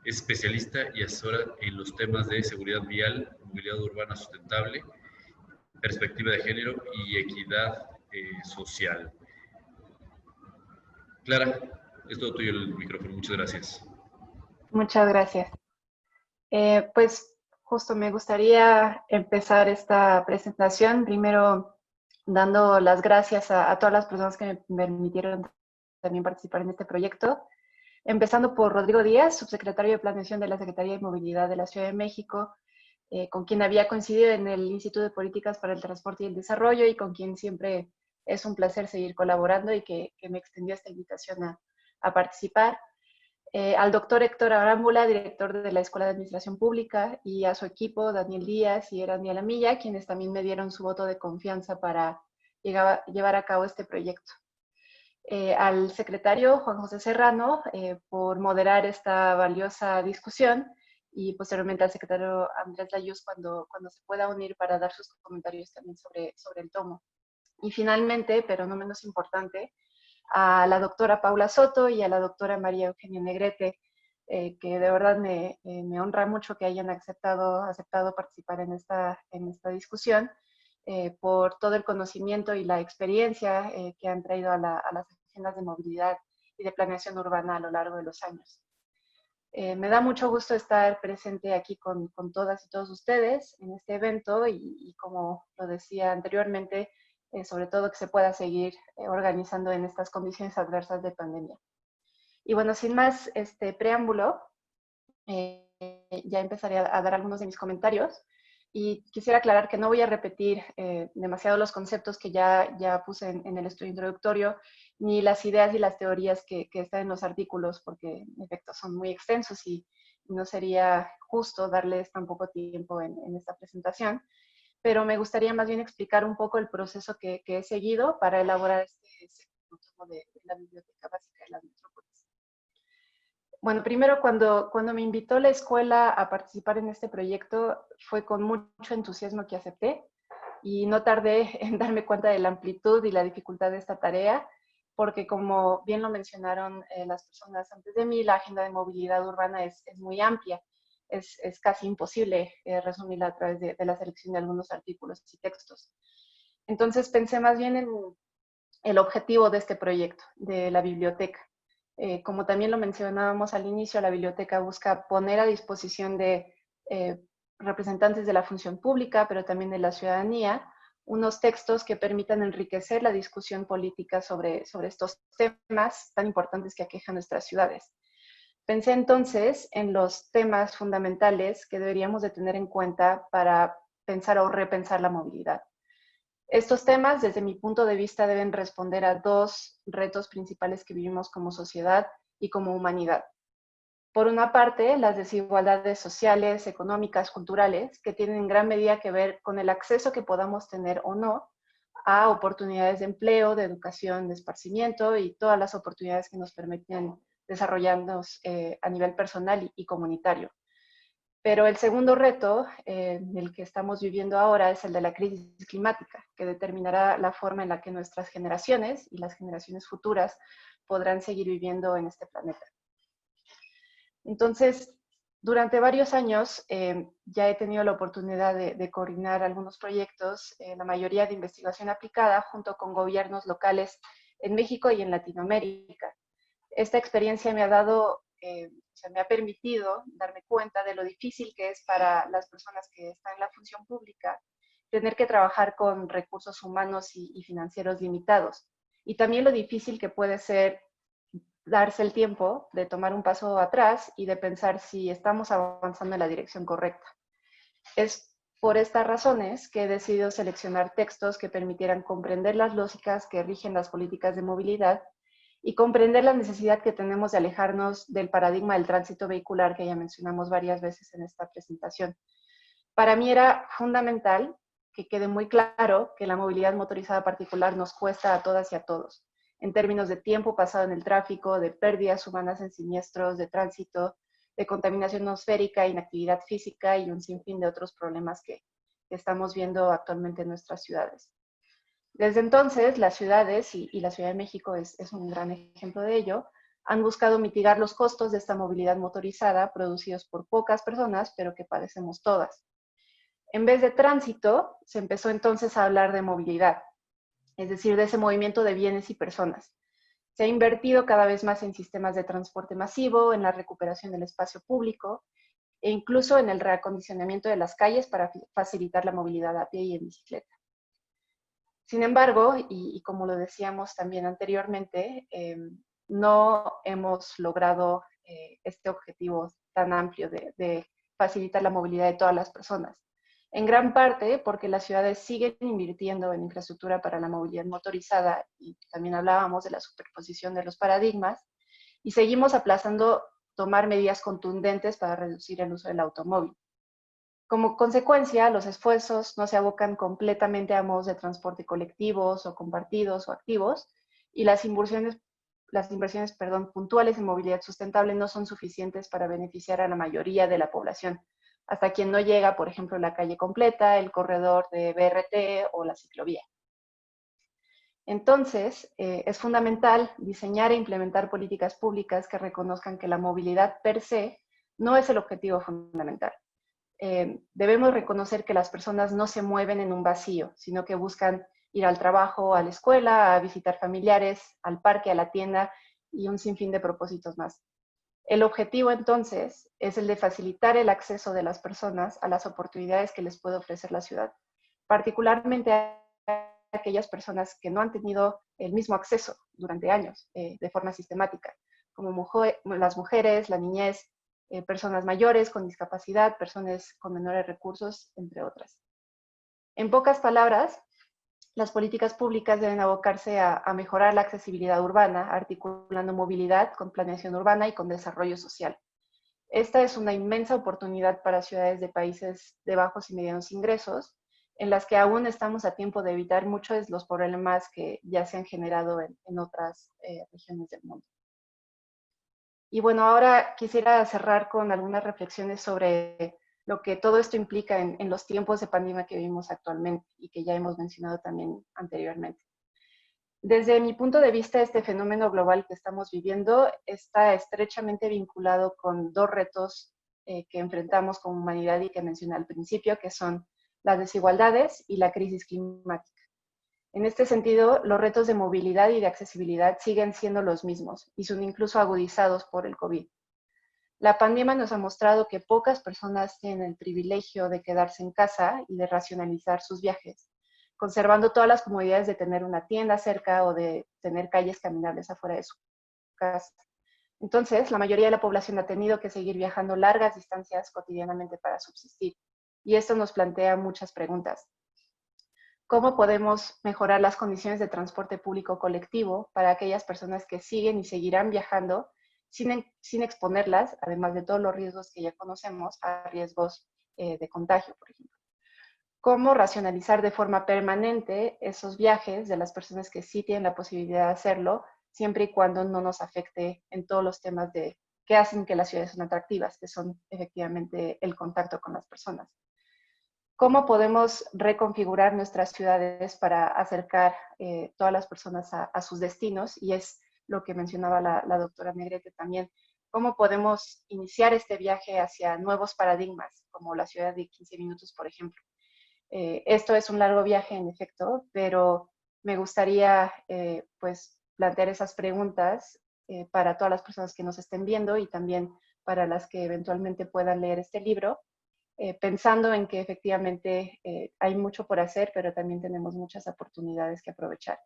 Es especialista y asesora en los temas de seguridad vial, movilidad urbana sustentable, perspectiva de género y equidad social. Clara, es todo tuyo el micrófono. Muchas gracias. Muchas gracias. Pues justo me gustaría empezar esta presentación primero dando las gracias a todas las personas que me permitieron también participar en este proyecto, empezando por Rodrigo Díaz, subsecretario de Planeación de la Secretaría de Movilidad de la Ciudad de México, con quien había coincidido en el Instituto de Políticas para el Transporte y el Desarrollo y con quien siempre es un placer seguir colaborando y que me extendió esta invitación a participar. Al doctor Héctor Arámbula, director de la Escuela de Administración Pública, y a su equipo, Daniel Díaz y Erania Lamilla, quienes también me dieron su voto de confianza para llevar a cabo este proyecto. Al secretario Juan José Serrano, por moderar esta valiosa discusión, y posteriormente al secretario Andrés Layú cuando se pueda unir para dar sus comentarios también sobre el tomo. Y finalmente, pero no menos importante, a la doctora Paula Soto y a la doctora María Eugenia Negrete, que de verdad me honra mucho que hayan aceptado participar en esta discusión, por todo el conocimiento y la experiencia que han traído a las agendas de movilidad y de planeación urbana a lo largo de los años. Me da mucho gusto estar presente aquí con todas y todos ustedes en este evento y como lo decía anteriormente, sobre todo que se pueda seguir organizando en estas condiciones adversas de pandemia. Y bueno, sin más preámbulo, ya empezaré a dar algunos de mis comentarios y quisiera aclarar que no voy a repetir demasiado los conceptos que ya puse en el estudio introductorio, ni las ideas y las teorías que están en los artículos, porque en efecto son muy extensos y no sería justo darles tan poco tiempo en esta presentación. pero me gustaría más bien explicar un poco el proceso que he seguido para elaborar este segundo tomo de la Biblioteca Básica de las Metrópolis. Bueno, primero cuando me invitó la escuela a participar en este proyecto, fue con mucho entusiasmo que acepté, y no tardé en darme cuenta de la amplitud y la dificultad de esta tarea, porque como bien lo mencionaron las personas antes de mí, la agenda de movilidad urbana es muy amplia. Es casi imposible resumirla a través de la selección de algunos artículos y textos. Entonces pensé más bien en el objetivo de este proyecto, de la biblioteca. Como también lo mencionábamos al inicio, la biblioteca busca poner a disposición de representantes de la función pública, pero también de la ciudadanía, unos textos que permitan enriquecer la discusión política sobre estos temas tan importantes que aquejan nuestras ciudades. Pensé entonces en los temas fundamentales que deberíamos de tener en cuenta para pensar o repensar la movilidad. Estos temas, desde mi punto de vista, deben responder a dos retos principales que vivimos como sociedad y como humanidad. Por una parte, las desigualdades sociales, económicas, culturales, que tienen en gran medida que ver con el acceso que podamos tener o no a oportunidades de empleo, de educación, de esparcimiento y todas las oportunidades que nos permiten desarrollarnos a nivel personal y comunitario. Pero el segundo reto, el que estamos viviendo ahora, es el de la crisis climática, que determinará la forma en la que nuestras generaciones y las generaciones futuras podrán seguir viviendo en este planeta. Entonces, durante varios años ya he tenido la oportunidad de coordinar algunos proyectos, la mayoría de investigación aplicada, junto con gobiernos locales en México y en Latinoamérica. Esta experiencia me ha dado, me ha permitido darme cuenta de lo difícil que es para las personas que están en la función pública tener que trabajar con recursos humanos y financieros limitados. Y también lo difícil que puede ser darse el tiempo de tomar un paso atrás y de pensar si estamos avanzando en la dirección correcta. Es por estas razones que he decidido seleccionar textos que permitieran comprender las lógicas que rigen las políticas de movilidad y comprender la necesidad que tenemos de alejarnos del paradigma del tránsito vehicular que ya mencionamos varias veces en esta presentación. Para mí era fundamental que quede muy claro que la movilidad motorizada particular nos cuesta a todas y a todos, en términos de tiempo pasado en el tráfico, de pérdidas humanas en siniestros, de tránsito, de contaminación atmosférica, inactividad física y un sinfín de otros problemas que estamos viendo actualmente en nuestras ciudades. Desde entonces, las ciudades, y la Ciudad de México es un gran ejemplo de ello, han buscado mitigar los costos de esta movilidad motorizada producidos por pocas personas, pero que padecemos todas. En vez de tránsito, se empezó entonces a hablar de movilidad, es decir, de ese movimiento de bienes y personas. Se ha invertido cada vez más en sistemas de transporte masivo, en la recuperación del espacio público e incluso en el reacondicionamiento de las calles para facilitar la movilidad a pie y en bicicleta. Sin embargo, y como lo decíamos también anteriormente, no hemos logrado este objetivo tan amplio de facilitar la movilidad de todas las personas. En gran parte porque las ciudades siguen invirtiendo en infraestructura para la movilidad motorizada, y también hablábamos de la superposición de los paradigmas, y seguimos aplazando tomar medidas contundentes para reducir el uso del automóvil. Como consecuencia, los esfuerzos no se abocan completamente a modos de transporte colectivos o compartidos o activos, y las inversiones puntuales en movilidad sustentable no son suficientes para beneficiar a la mayoría de la población, hasta quien no llega, por ejemplo, la calle completa, el corredor de BRT o la ciclovía. Entonces, es fundamental diseñar e implementar políticas públicas que reconozcan que la movilidad per se no es el objetivo fundamental. Debemos reconocer que las personas no se mueven en un vacío, sino que buscan ir al trabajo, a la escuela, a visitar familiares, al parque, a la tienda y un sinfín de propósitos más. El objetivo entonces es el de facilitar el acceso de las personas a las oportunidades que les puede ofrecer la ciudad, particularmente a aquellas personas que no han tenido el mismo acceso durante años de forma sistemática, como las mujeres, la niñez, personas mayores con discapacidad, personas con menores recursos, entre otras. En pocas palabras, las políticas públicas deben abocarse a mejorar la accesibilidad urbana, articulando movilidad con planeación urbana y con desarrollo social. Esta es una inmensa oportunidad para ciudades de países de bajos y medianos ingresos, en las que aún estamos a tiempo de evitar muchos de los problemas que ya se han generado en otras regiones del mundo. Y bueno, ahora quisiera cerrar con algunas reflexiones sobre lo que todo esto implica en los tiempos de pandemia que vivimos actualmente y que ya hemos mencionado también anteriormente. Desde mi punto de vista, este fenómeno global que estamos viviendo está estrechamente vinculado con dos retos que enfrentamos como humanidad y que mencioné al principio, que son las desigualdades y la crisis climática. En este sentido, los retos de movilidad y de accesibilidad siguen siendo los mismos y son incluso agudizados por el COVID. La pandemia nos ha mostrado que pocas personas tienen el privilegio de quedarse en casa y de racionalizar sus viajes, conservando todas las comodidades de tener una tienda cerca o de tener calles caminables afuera de su casa. Entonces, la mayoría de la población ha tenido que seguir viajando largas distancias cotidianamente para subsistir. Y esto nos plantea muchas preguntas. ¿Cómo podemos mejorar las condiciones de transporte público colectivo para aquellas personas que siguen y seguirán viajando sin exponerlas, además de todos los riesgos que ya conocemos, a riesgos de contagio, por ejemplo? ¿Cómo racionalizar de forma permanente esos viajes de las personas que sí tienen la posibilidad de hacerlo, siempre y cuando no nos afecte en todos los temas que hacen que las ciudades son atractivas, que son efectivamente el contacto con las personas? ¿Cómo podemos reconfigurar nuestras ciudades para acercar todas las personas a sus destinos? Y es lo que mencionaba la doctora Negrete también. ¿Cómo podemos iniciar este viaje hacia nuevos paradigmas, como la ciudad de 15 minutos, por ejemplo? Esto es un largo viaje, en efecto, pero me gustaría pues plantear esas preguntas para todas las personas que nos estén viendo y también para las que eventualmente puedan leer este libro, pensando en que efectivamente hay mucho por hacer, pero también tenemos muchas oportunidades que aprovechar.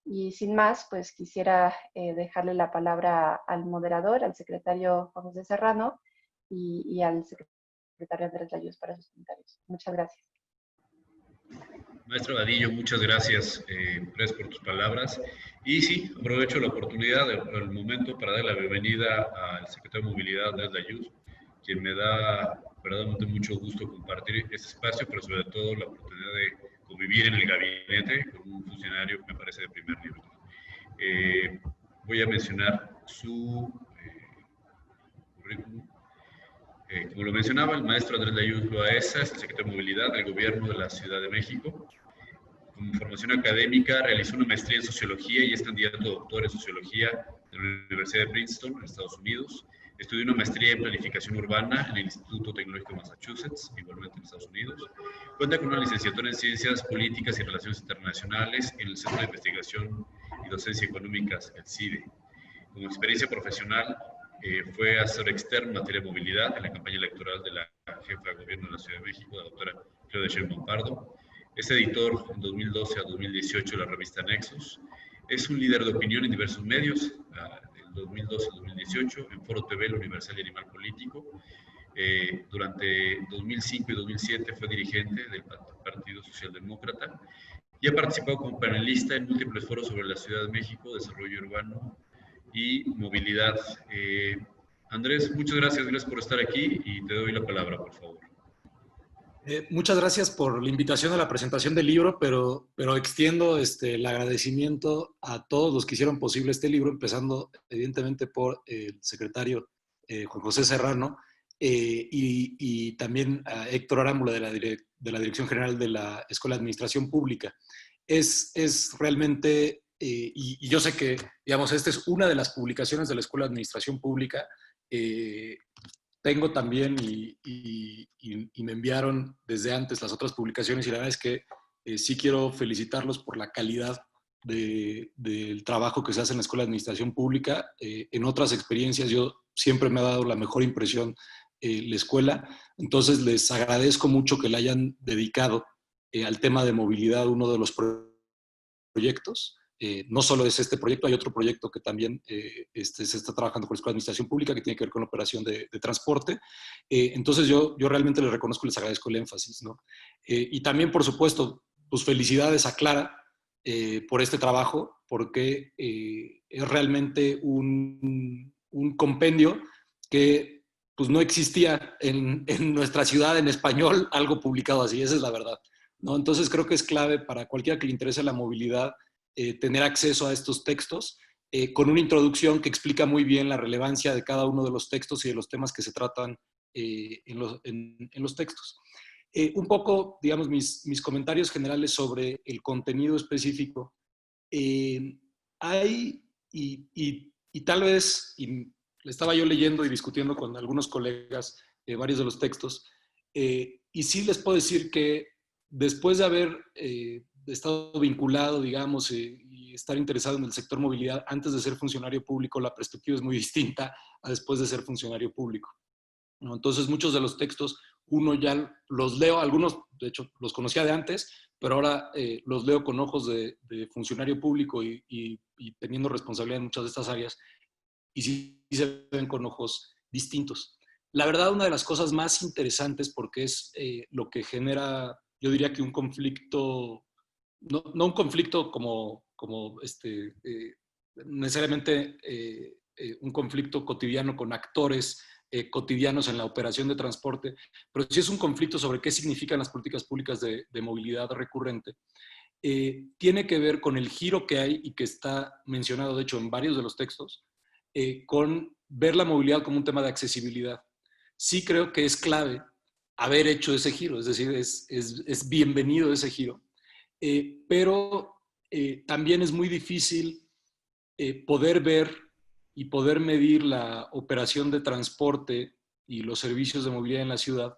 Y sin más, pues quisiera dejarle la palabra al moderador, al secretario Juan José Serrano y al secretario Andrés Layuz para sus comentarios. Muchas gracias. Maestro Vadillo, muchas gracias, por tus palabras. Y sí, aprovecho la oportunidad, el momento para dar la bienvenida al secretario de Movilidad, Andrés Layuz, quien me da verdaderamente mucho gusto compartir este espacio, pero sobre todo la oportunidad de convivir en el gabinete con un funcionario que me parece de primer nivel. Voy a mencionar su currículum. Como lo mencionaba, el maestro Andrés Layuz Loaesa es el secretario de Movilidad del Gobierno de la Ciudad de México. Como formación académica, realizó una maestría en Sociología y es candidato a doctor en Sociología de la Universidad de Princeton, en Estados Unidos. Estudió una maestría en Planificación Urbana en el Instituto Tecnológico de Massachusetts, igualmente en Estados Unidos. Cuenta con una licenciatura en Ciencias Políticas y Relaciones Internacionales en el Centro de Investigación y Docencia Económicas, el CIDE. Como experiencia profesional, fue asesor externo en materia de movilidad en la campaña electoral de la jefa de gobierno de la Ciudad de México, la doctora Claudia Sheinbaum Pardo. Es editor en 2012 a 2018 de la revista Nexos. Es un líder de opinión en diversos medios, del 2012 al 2018, en Foro TV, El Universal y Animal Político. Durante 2005 y 2007 fue dirigente del Partido Socialdemócrata y ha participado como panelista en múltiples foros sobre la Ciudad de México, desarrollo urbano y movilidad. Andrés, muchas gracias por estar aquí y te doy la palabra, por favor. Muchas gracias por la invitación a la presentación del libro, pero extiendo el agradecimiento a todos los que hicieron posible este libro, empezando evidentemente por el secretario Juan José Serrano y también a Héctor Arámbula de la Dirección General de la Escuela de Administración Pública. Es realmente, y yo sé que, digamos, esta es una de las publicaciones de la Escuela de Administración Pública. Tengo también y me enviaron desde antes las otras publicaciones y la verdad es que sí quiero felicitarlos por la calidad del trabajo que se hace en la Escuela de Administración Pública. En otras experiencias yo siempre me ha dado la mejor impresión la escuela, entonces les agradezco mucho que le hayan dedicado al tema de movilidad uno de los proyectos. No solo es este proyecto, hay otro proyecto que también se está trabajando con la Escuela de Administración Pública que tiene que ver con la operación de transporte. Entonces yo realmente les reconozco y les agradezco el énfasis, ¿no? Y también, por supuesto, pues felicidades a Clara por este trabajo, porque es realmente un compendio que pues no existía en nuestra ciudad en español, algo publicado así, esa es la verdad. ¿no? Entonces creo que es clave para cualquiera que le interese la movilidad tener acceso a estos textos con una introducción que explica muy bien la relevancia de cada uno de los textos y de los temas que se tratan en los textos. Un poco, digamos, mis comentarios generales sobre el contenido específico. Hay, y tal vez, y estaba yo leyendo y discutiendo con algunos colegas varios de los textos, y sí les puedo decir que después de haber estado vinculado, digamos, y estar interesado en el sector movilidad, antes de ser funcionario público, la perspectiva es muy distinta a después de ser funcionario público, ¿no? Entonces, muchos de los textos, uno ya los leo, algunos, de hecho, los conocía de antes, pero ahora los leo con ojos de funcionario público y teniendo responsabilidad en muchas de estas áreas, y sí se ven con ojos distintos. La verdad, una de las cosas más interesantes, porque es lo que genera, yo diría que un conflicto, no un conflicto como necesariamente un conflicto cotidiano con actores cotidianos en la operación de transporte, pero sí es un conflicto sobre qué significan las políticas públicas de movilidad recurrente. Tiene que ver con el giro que hay y que está mencionado, de hecho, en varios de los textos, con ver la movilidad como un tema de accesibilidad. Sí creo que es clave haber hecho ese giro, es decir, es bienvenido ese giro, pero también es muy difícil poder ver y poder medir la operación de transporte y los servicios de movilidad en la ciudad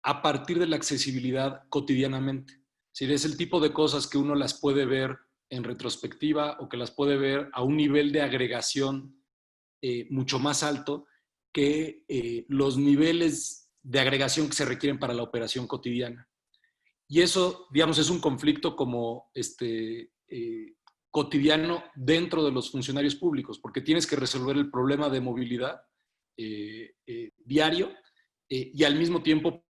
a partir de la accesibilidad cotidianamente. Es decir, es el tipo de cosas que uno las puede ver en retrospectiva o que las puede ver a un nivel de agregación mucho más alto que los niveles de agregación que se requieren para la operación cotidiana. Y eso, digamos, es un conflicto como cotidiano dentro de los funcionarios públicos, porque tienes que resolver el problema de movilidad diario y al mismo tiempo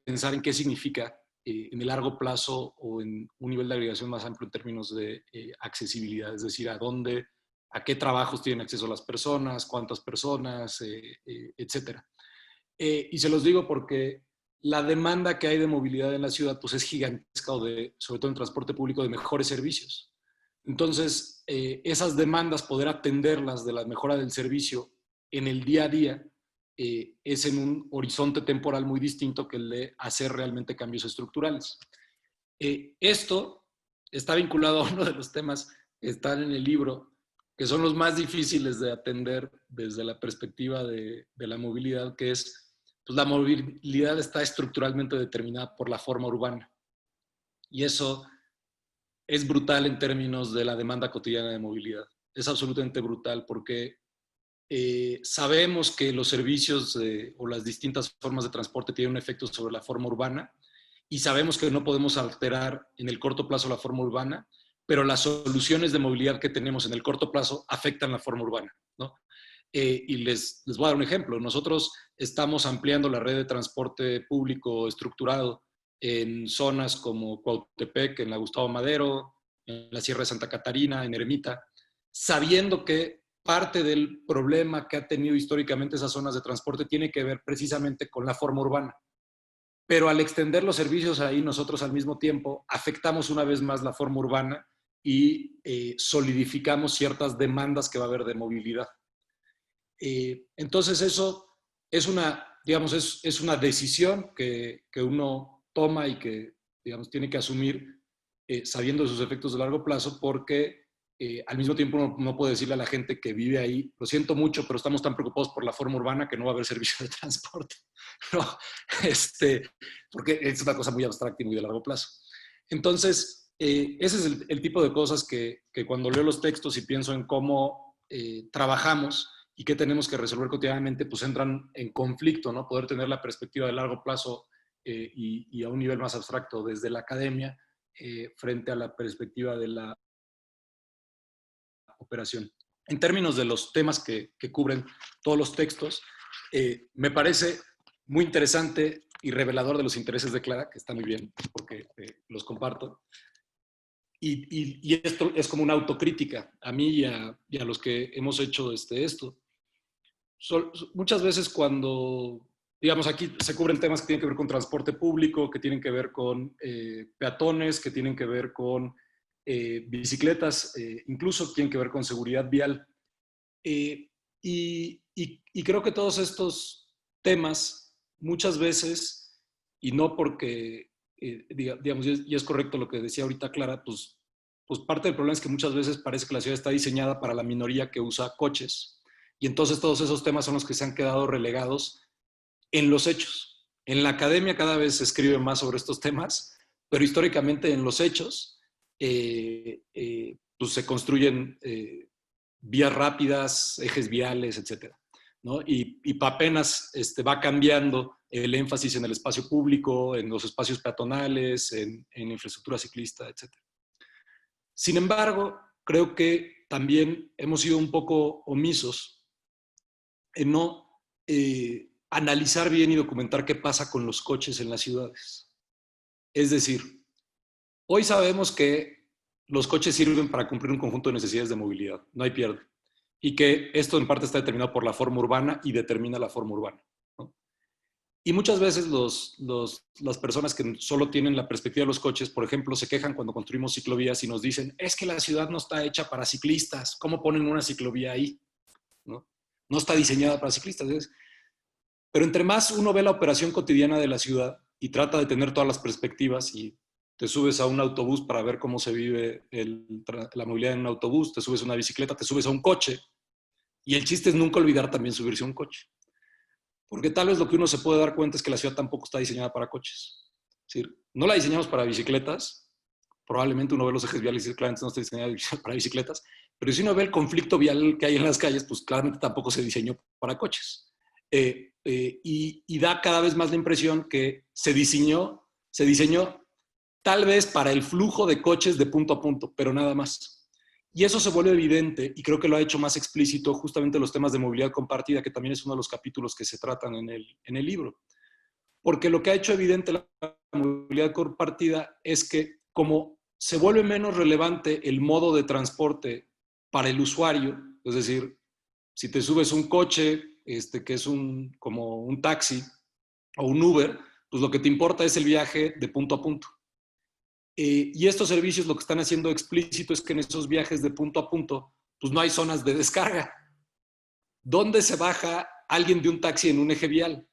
pensar en qué significa en el largo plazo o en un nivel de agregación más amplio en términos de accesibilidad, es decir, a qué trabajos tienen acceso las personas, cuántas personas, etcétera. Y se los digo porque la demanda que hay de movilidad en la ciudad pues es gigantesca, sobre todo en transporte público, de mejores servicios. Entonces, esas demandas, poder atenderlas de la mejora del servicio en el día a día, es en un horizonte temporal muy distinto que el de hacer realmente cambios estructurales. Esto está vinculado a uno de los temas que están en el libro, que son los más difíciles de atender desde la perspectiva de la movilidad, que es, pues la movilidad está estructuralmente determinada por la forma urbana. Y eso es brutal en términos de la demanda cotidiana de movilidad. Es absolutamente brutal porque sabemos que los servicios o las distintas formas de transporte tienen un efecto sobre la forma urbana y sabemos que no podemos alterar en el corto plazo la forma urbana, pero las soluciones de movilidad que tenemos en el corto plazo afectan la forma urbana, ¿no? Y les voy a dar un ejemplo. Nosotros estamos ampliando la red de transporte público estructurado en zonas como Cuautepec, en la Gustavo Madero, en la Sierra de Santa Catarina, en Ermita, sabiendo que parte del problema que ha tenido históricamente esas zonas de transporte tiene que ver precisamente con la forma urbana. Pero al extender los servicios ahí, nosotros al mismo tiempo afectamos una vez más la forma urbana y solidificamos ciertas demandas que va a haber de movilidad. Entonces eso es una, digamos, es una decisión que uno toma y que, digamos, tiene que asumir sabiendo de sus efectos de largo plazo, porque al mismo tiempo uno no puede decirle a la gente que vive ahí, lo siento mucho, pero estamos tan preocupados por la forma urbana que no va a haber servicio de transporte, ¿no? Porque es una cosa muy abstracta y muy de largo plazo. Entonces, ese es el tipo de cosas que cuando leo los textos y pienso en cómo trabajamos y qué tenemos que resolver cotidianamente, pues entran en conflicto, ¿no? Poder tener la perspectiva de largo plazo y a un nivel más abstracto desde la academia frente a la perspectiva de la operación. En términos de los temas que cubren todos los textos, me parece muy interesante y revelador de los intereses de Clara, que está muy bien porque los comparto. Y esto es como una autocrítica a mí y a los que hemos hecho esto. Muchas veces cuando digamos, aquí se cubren temas que tienen que ver con transporte público, que tienen que ver con peatones, que tienen que ver con bicicletas, incluso tienen que ver con seguridad vial. Y creo que todos estos temas, muchas veces, y no porque, digamos, y es correcto lo que decía ahorita Clara, pues parte del problema es que muchas veces parece que la ciudad está diseñada para la minoría que usa coches. Y entonces todos esos temas son los que se han quedado relegados en los hechos. En la academia cada vez se escribe más sobre estos temas, pero históricamente en los hechos pues se construyen vías rápidas, ejes viales, etc. ¿no? Y apenas va cambiando el énfasis en el espacio público, en los espacios peatonales, en infraestructura ciclista, etc. Sin embargo, creo que también hemos sido un poco omisos en no analizar bien y documentar qué pasa con los coches en las ciudades. Es decir, hoy sabemos que los coches sirven para cumplir un conjunto de necesidades de movilidad, no hay pierde. Y que esto en parte está determinado por la forma urbana y determina la forma urbana, ¿no? Y muchas veces las personas que solo tienen la perspectiva de los coches, por ejemplo, se quejan cuando construimos ciclovías y nos dicen, es que la ciudad no está hecha para ciclistas, ¿cómo ponen una ciclovía ahí? ¿No? No está diseñada para ciclistas. Pero entre más uno ve la operación cotidiana de la ciudad y trata de tener todas las perspectivas y te subes a un autobús para ver cómo se vive la movilidad en un autobús, te subes a una bicicleta, te subes a un coche, y el chiste es nunca olvidar también subirse a un coche. Porque tal vez lo que uno se puede dar cuenta es que la ciudad tampoco está diseñada para coches. Es decir, no la diseñamos para bicicletas, probablemente uno ve los ejes viales y dice, claramente no está diseñada para bicicletas, pero si uno ve el conflicto vial que hay en las calles, pues claramente tampoco se diseñó para coches. Y da cada vez más la impresión que se diseñó tal vez para el flujo de coches de punto a punto, pero nada más. Y eso se vuelve evidente, y creo que lo ha hecho más explícito justamente los temas de movilidad compartida, que también es uno de los capítulos que se tratan en el libro. Porque lo que ha hecho evidente la movilidad compartida es que como se vuelve menos relevante el modo de transporte para el usuario, es decir, si te subes un coche, que es como un taxi o un Uber, pues lo que te importa es el viaje de punto a punto. Y estos servicios lo que están haciendo explícito es que en esos viajes de punto a punto, pues no hay zonas de descarga. ¿Dónde se baja alguien de un taxi en un eje vial?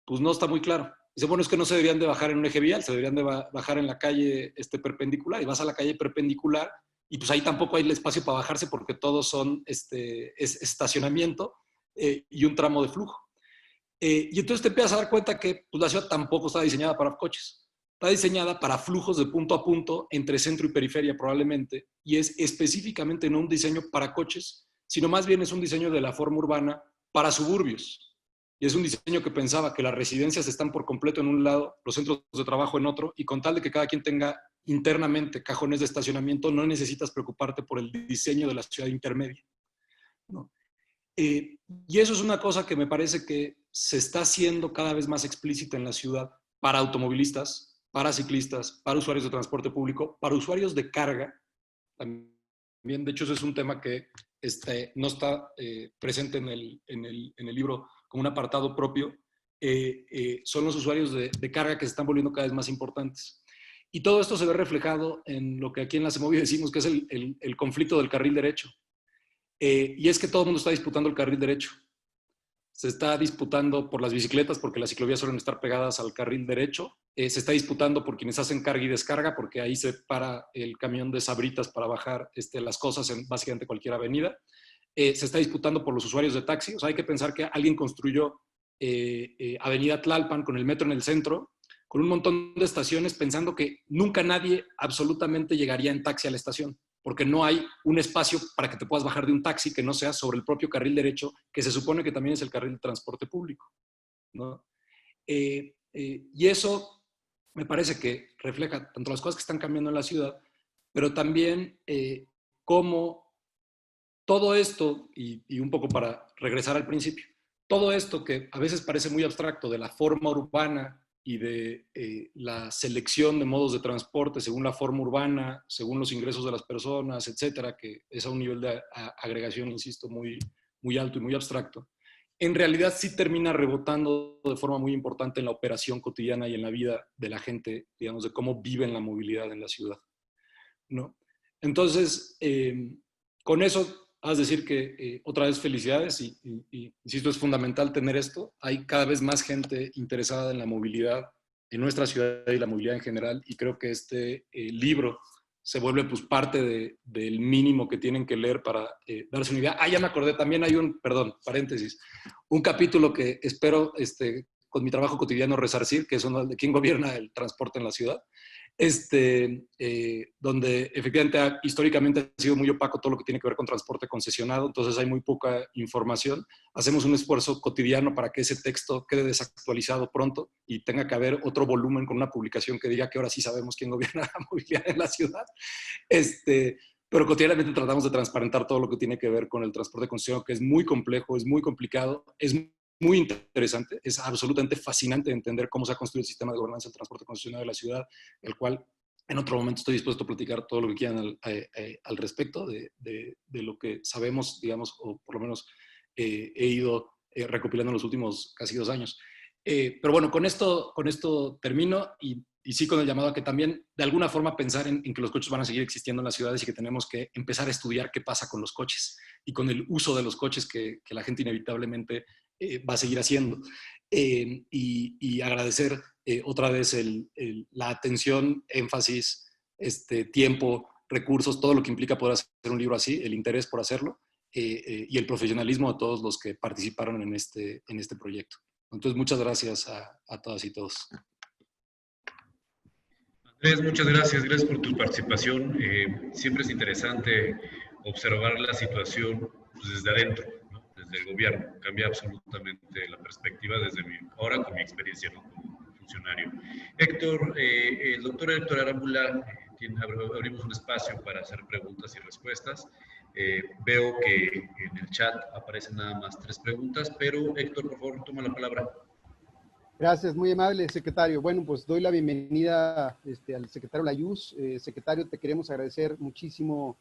Pues no está muy claro. Dice, bueno, es que no se deberían de bajar en un eje vial, se deberían de bajar en la calle perpendicular. Y vas a la calle perpendicular y pues ahí tampoco hay el espacio para bajarse porque todos son es estacionamiento y un tramo de flujo. Y entonces te empiezas a dar cuenta que pues, la ciudad tampoco está diseñada para coches. Está diseñada para flujos de punto a punto entre centro y periferia probablemente, y es específicamente no un diseño para coches, sino más bien es un diseño de la forma urbana para suburbios. Y es un diseño que pensaba que las residencias están por completo en un lado, los centros de trabajo en otro, y con tal de que cada quien tenga internamente cajones de estacionamiento, no necesitas preocuparte por el diseño de la ciudad intermedia, ¿no? Y eso es una cosa que me parece que se está haciendo cada vez más explícita en la ciudad para automovilistas, para ciclistas, para usuarios de transporte público, para usuarios de carga. También, de hecho, eso es un tema que no está presente en el libro como un apartado propio. Son los usuarios de carga que se están volviendo cada vez más importantes. Y todo esto se ve reflejado en lo que aquí en la CEMOVI decimos que es el conflicto del carril derecho. Y es que todo el mundo está disputando el carril derecho. Se está disputando por las bicicletas porque las ciclovías suelen estar pegadas al carril derecho. Se está disputando por quienes hacen carga y descarga porque ahí se para el camión de Sabritas para bajar las cosas en básicamente cualquier avenida. Se está disputando por los usuarios de taxi. O sea, hay que pensar que alguien construyó Avenida Tlalpan con el metro en el centro, con un montón de estaciones, pensando que nunca nadie absolutamente llegaría en taxi a la estación, porque no hay un espacio para que te puedas bajar de un taxi que no sea sobre el propio carril derecho, que se supone que también es el carril de transporte público, ¿no? Y eso me parece que refleja tanto las cosas que están cambiando en la ciudad, pero también cómo todo esto, y un poco para regresar al principio, todo esto que a veces parece muy abstracto de la forma urbana y de la selección de modos de transporte según la forma urbana, según los ingresos de las personas, etcétera, que es a un nivel de agregación, insisto, muy, muy alto y muy abstracto. en realidad sí termina rebotando de forma muy importante en la operación cotidiana y en la vida de la gente, digamos, de cómo viven la movilidad en la ciudad, ¿no? Entonces, con eso, has de decir que otra vez felicidades y, insisto, es fundamental tener esto. Hay cada vez más gente interesada en la movilidad en nuestra ciudad y la movilidad en general, y creo que este libro se vuelve pues parte del mínimo que tienen que leer para darse una idea. Ah, ya me acordé, también hay perdón, paréntesis, un capítulo que espero con mi trabajo cotidiano resarcir, que es uno de quién gobierna el transporte en la ciudad, donde efectivamente históricamente ha sido muy opaco todo lo que tiene que ver con transporte concesionado, entonces hay muy poca información. Hacemos un esfuerzo cotidiano para que ese texto quede desactualizado pronto y tenga que haber otro volumen con una publicación que diga que ahora sí sabemos quién gobierna la movilidad en la ciudad. Pero cotidianamente tratamos de transparentar todo lo que tiene que ver con el transporte concesionado, que es muy complejo, es muy complicado, es muy interesante, es absolutamente fascinante entender cómo se ha construido el sistema de gobernanza del transporte concesionado de la ciudad, el cual en otro momento estoy dispuesto a platicar todo lo que quieran al respecto de lo que sabemos, digamos, o por lo menos he ido recopilando en los últimos casi 2 años. Pero bueno, con esto termino y sí con el llamado a que también de alguna forma pensar en que los coches van a seguir existiendo en las ciudades y que tenemos que empezar a estudiar qué pasa con los coches y con el uso de los coches que la gente inevitablemente va a seguir haciendo. Y agradecer otra vez la atención, énfasis, tiempo, recursos, todo lo que implica poder hacer un libro así, el interés por hacerlo y el profesionalismo de todos los que participaron en este proyecto. Entonces, muchas gracias a todas y todos. Andrés, muchas gracias. Gracias por tu participación. Siempre es interesante observar la situación pues, desde adentro, ¿no? Desde el gobierno. Cambia absolutamente la perspectiva ahora con mi experiencia, ¿no? Como funcionario. Héctor, el doctor Héctor Arámbula, abrimos un espacio para hacer preguntas y respuestas. Veo que en el chat aparecen nada más 3 preguntas, pero Héctor, por favor, toma la palabra. Gracias, muy amable, secretario. Bueno, pues doy la bienvenida al secretario Layuz. Secretario, te queremos agradecer muchísimo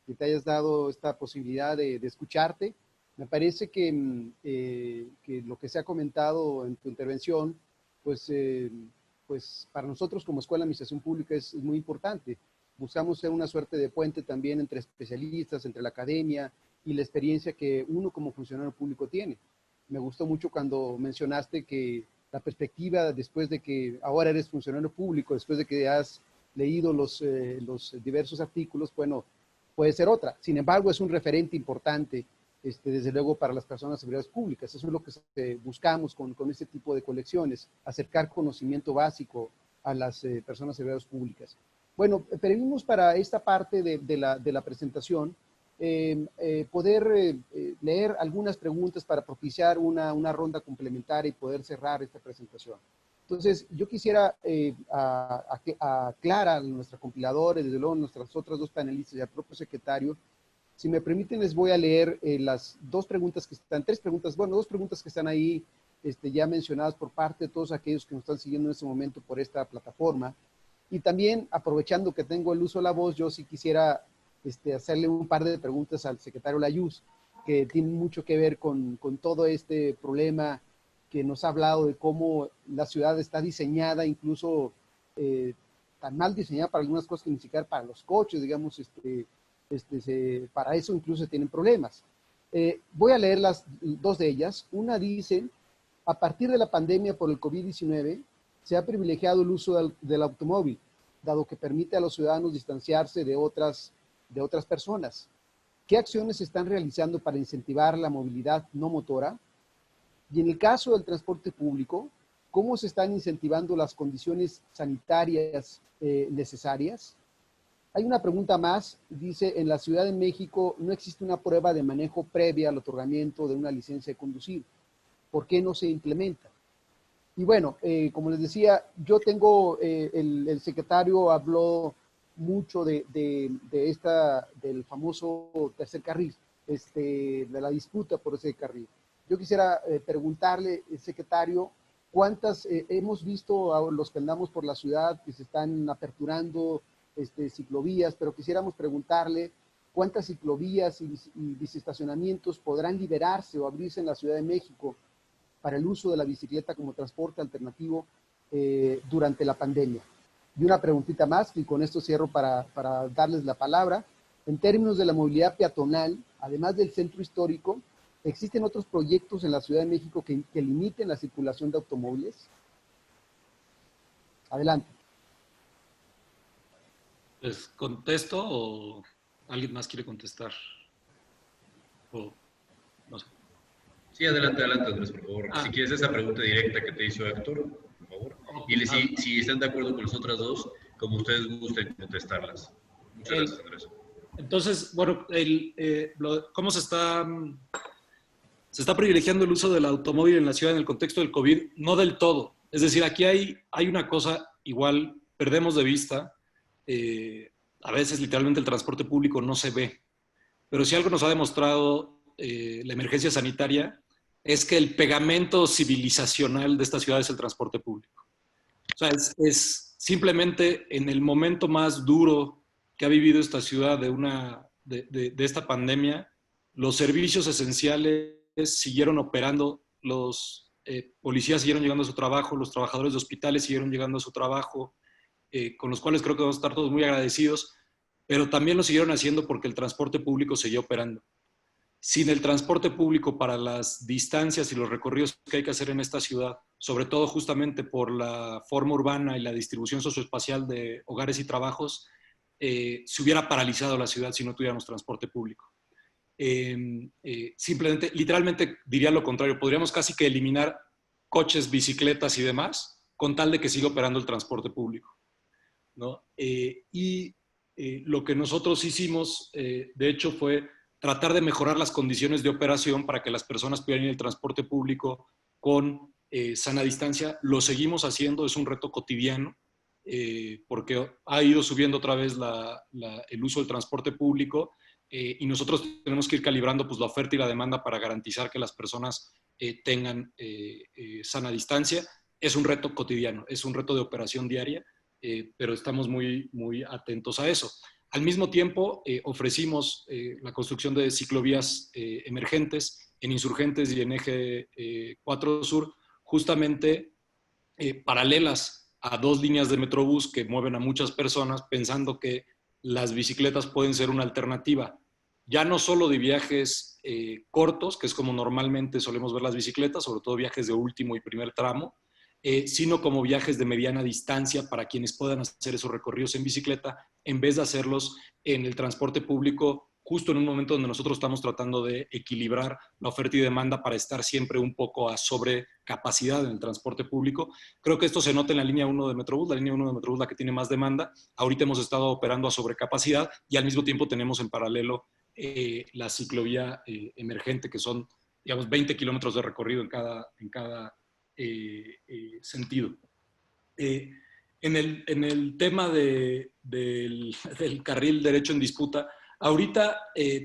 que te hayas dado esta posibilidad de escucharte. Me parece que lo que se ha comentado en tu intervención, pues para nosotros como Escuela de Administración Pública es muy importante. Buscamos ser una suerte de puente también entre especialistas, entre la academia y la experiencia que uno como funcionario público tiene. Me gustó mucho cuando mencionaste que la perspectiva después de que ahora eres funcionario público, después de que has leído los diversos artículos, bueno, puede ser otra. Sin embargo, es un referente importante, desde luego, para las personas servidores públicas. Eso es lo que buscamos con este tipo de colecciones, acercar conocimiento básico a las personas servidores públicas. Bueno, pedimos para esta parte de la presentación poder leer algunas preguntas para propiciar una ronda complementaria y poder cerrar esta presentación. Entonces, yo quisiera a Clara, nuestra compiladora, y desde luego nuestras otras 2 panelistas y al propio secretario, si me permiten, les voy a leer las 2 preguntas que están, 3 preguntas, bueno, 2 preguntas que están ahí ya mencionadas por parte de todos aquellos que nos están siguiendo en este momento por esta plataforma. Y también, aprovechando que tengo el uso de la voz, yo sí quisiera hacerle un par de preguntas al secretario Layuz, que tiene mucho que ver con todo este problema que nos ha hablado de cómo la ciudad está diseñada, incluso tan mal diseñada para algunas cosas que ni siquiera para los coches, digamos, para eso incluso se tienen problemas. Voy a leer las 2 de ellas. Una dice, a partir de la pandemia por el COVID-19, se ha privilegiado el uso del automóvil, dado que permite a los ciudadanos distanciarse de otras personas. ¿Qué acciones se están realizando para incentivar la movilidad no motora? Y en el caso del transporte público, ¿cómo se están incentivando las condiciones sanitarias necesarias? Hay una pregunta más, dice, en la Ciudad de México no existe una prueba de manejo previa al otorgamiento de una licencia de conducir. ¿Por qué no se implementa? Y bueno, como les decía, yo tengo, el secretario habló mucho del famoso tercer carril, de la disputa por ese carril. Yo quisiera preguntarle, secretario, ¿cuántas hemos visto a los que andamos por la ciudad que se están aperturando ciclovías, pero quisiéramos preguntarle cuántas ciclovías y biciestacionamientos podrán liberarse o abrirse en la Ciudad de México para el uso de la bicicleta como transporte alternativo durante la pandemia. Y una preguntita más, y con esto cierro para darles la palabra. En términos de la movilidad peatonal, además del centro histórico, ¿existen otros proyectos en la Ciudad de México que limiten la circulación de automóviles? Adelante. ¿Les contesto o alguien más quiere contestar? O, no sé. Sí, adelante, Andrés, por favor. Si quieres esa pregunta directa que te hizo Héctor, por favor. Y si están de acuerdo con las otras dos, como ustedes gusten contestarlas. Muchas gracias, Andrés. Entonces, bueno, ¿cómo se está privilegiando el uso del automóvil en la ciudad en el contexto del COVID? No del todo. Es decir, aquí hay una cosa, igual perdemos de vista, a veces literalmente el transporte público no se ve, pero si algo nos ha demostrado la emergencia sanitaria es que el pegamento civilizacional de esta ciudad es el transporte público. O sea, es simplemente en el momento más duro que ha vivido esta ciudad de esta pandemia, los servicios esenciales siguieron operando, los policías siguieron llegando a su trabajo, los trabajadores de hospitales siguieron llegando a su trabajo, con los cuales creo que vamos a estar todos muy agradecidos, pero también lo siguieron haciendo porque el transporte público seguía operando. Sin el transporte público para las distancias y los recorridos que hay que hacer en esta ciudad, sobre todo justamente por la forma urbana y la distribución socioespacial de hogares y trabajos, se hubiera paralizado la ciudad si no tuviéramos transporte público. Simplemente, literalmente diría lo contrario, podríamos casi que eliminar coches, bicicletas y demás con tal de que siga operando el transporte público, ¿no? Lo que nosotros hicimos, de hecho, fue tratar de mejorar las condiciones de operación para que las personas pudieran ir al transporte público con sana distancia. Lo seguimos haciendo, es un reto cotidiano, porque ha ido subiendo otra vez el uso del transporte público, y nosotros tenemos que ir calibrando pues, la oferta y la demanda para garantizar que las personas tengan sana distancia. Es un reto cotidiano, es un reto de operación diaria, pero estamos muy, muy atentos a eso. Al mismo tiempo, ofrecimos la construcción de ciclovías emergentes en Insurgentes y en Eje 4 Sur, justamente paralelas a 2 líneas de Metrobús que mueven a muchas personas, pensando que las bicicletas pueden ser una alternativa, ya no solo de viajes cortos, que es como normalmente solemos ver las bicicletas, sobre todo viajes de último y primer tramo, sino como viajes de mediana distancia para quienes puedan hacer esos recorridos en bicicleta, en vez de hacerlos en el transporte público, justo en un momento donde nosotros estamos tratando de equilibrar la oferta y demanda para estar siempre un poco a sobrecapacidad en el transporte público. Creo que esto se nota en la línea 1 de Metrobús, la línea 1 de Metrobús la que tiene más demanda. Ahorita hemos estado operando a sobrecapacidad y al mismo tiempo tenemos en paralelo la ciclovía emergente, que son, digamos, 20 kilómetros de recorrido en cada sentido. En el tema del carril derecho en disputa, ahorita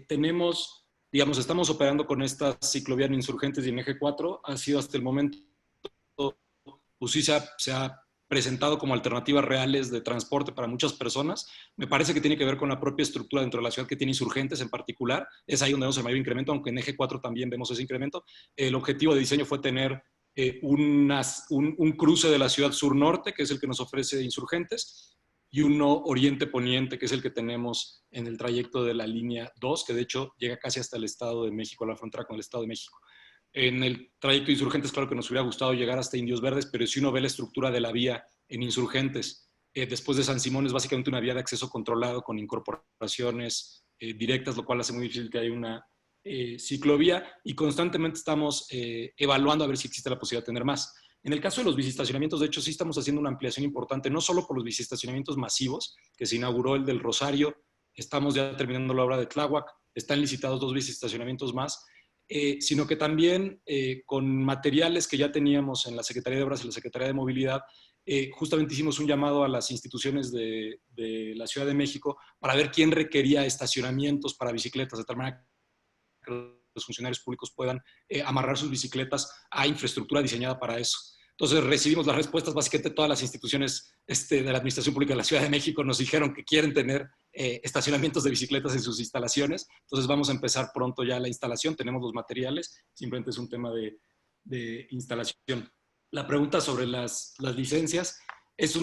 tenemos, digamos, estamos operando con esta ciclovía en Insurgentes y en Eje 4, ha sido hasta el momento, pues sí se ha presentado como alternativas reales de transporte para muchas personas. Me parece que tiene que ver con la propia estructura dentro de la ciudad que tiene Insurgentes en particular. Es ahí donde vemos el mayor incremento, aunque en Eje 4 también vemos ese incremento. El objetivo de diseño fue tener un cruce de la ciudad sur-norte, que es el que nos ofrece Insurgentes, y uno oriente-poniente, que es el que tenemos en el trayecto de la línea 2, que de hecho llega casi hasta el Estado de México, a la frontera con el Estado de México. En el trayecto de Insurgentes, claro que nos hubiera gustado llegar hasta Indios Verdes, pero si uno ve la estructura de la vía en Insurgentes, después de San Simón es básicamente una vía de acceso controlado con incorporaciones directas, lo cual hace muy difícil que haya una ciclovía, y constantemente estamos evaluando a ver si existe la posibilidad de tener más. En el caso de los biciestacionamientos, de hecho, sí estamos haciendo una ampliación importante, no solo por los biciestacionamientos masivos, que se inauguró el del Rosario, estamos ya terminando la obra de Tláhuac, están licitados 2 biciestacionamientos más, sino que también con materiales que ya teníamos en la Secretaría de Obras y la Secretaría de Movilidad, justamente hicimos un llamado a las instituciones de la Ciudad de México para ver quién requería estacionamientos para bicicletas, de tal manera que los funcionarios públicos puedan amarrar sus bicicletas a infraestructura diseñada para eso. Entonces recibimos las respuestas, básicamente todas las instituciones de la Administración Pública de la Ciudad de México nos dijeron que quieren tener estacionamientos de bicicletas en sus instalaciones. Entonces vamos a empezar pronto ya la instalación, tenemos los materiales, simplemente es un tema de instalación. La pregunta sobre las licencias es,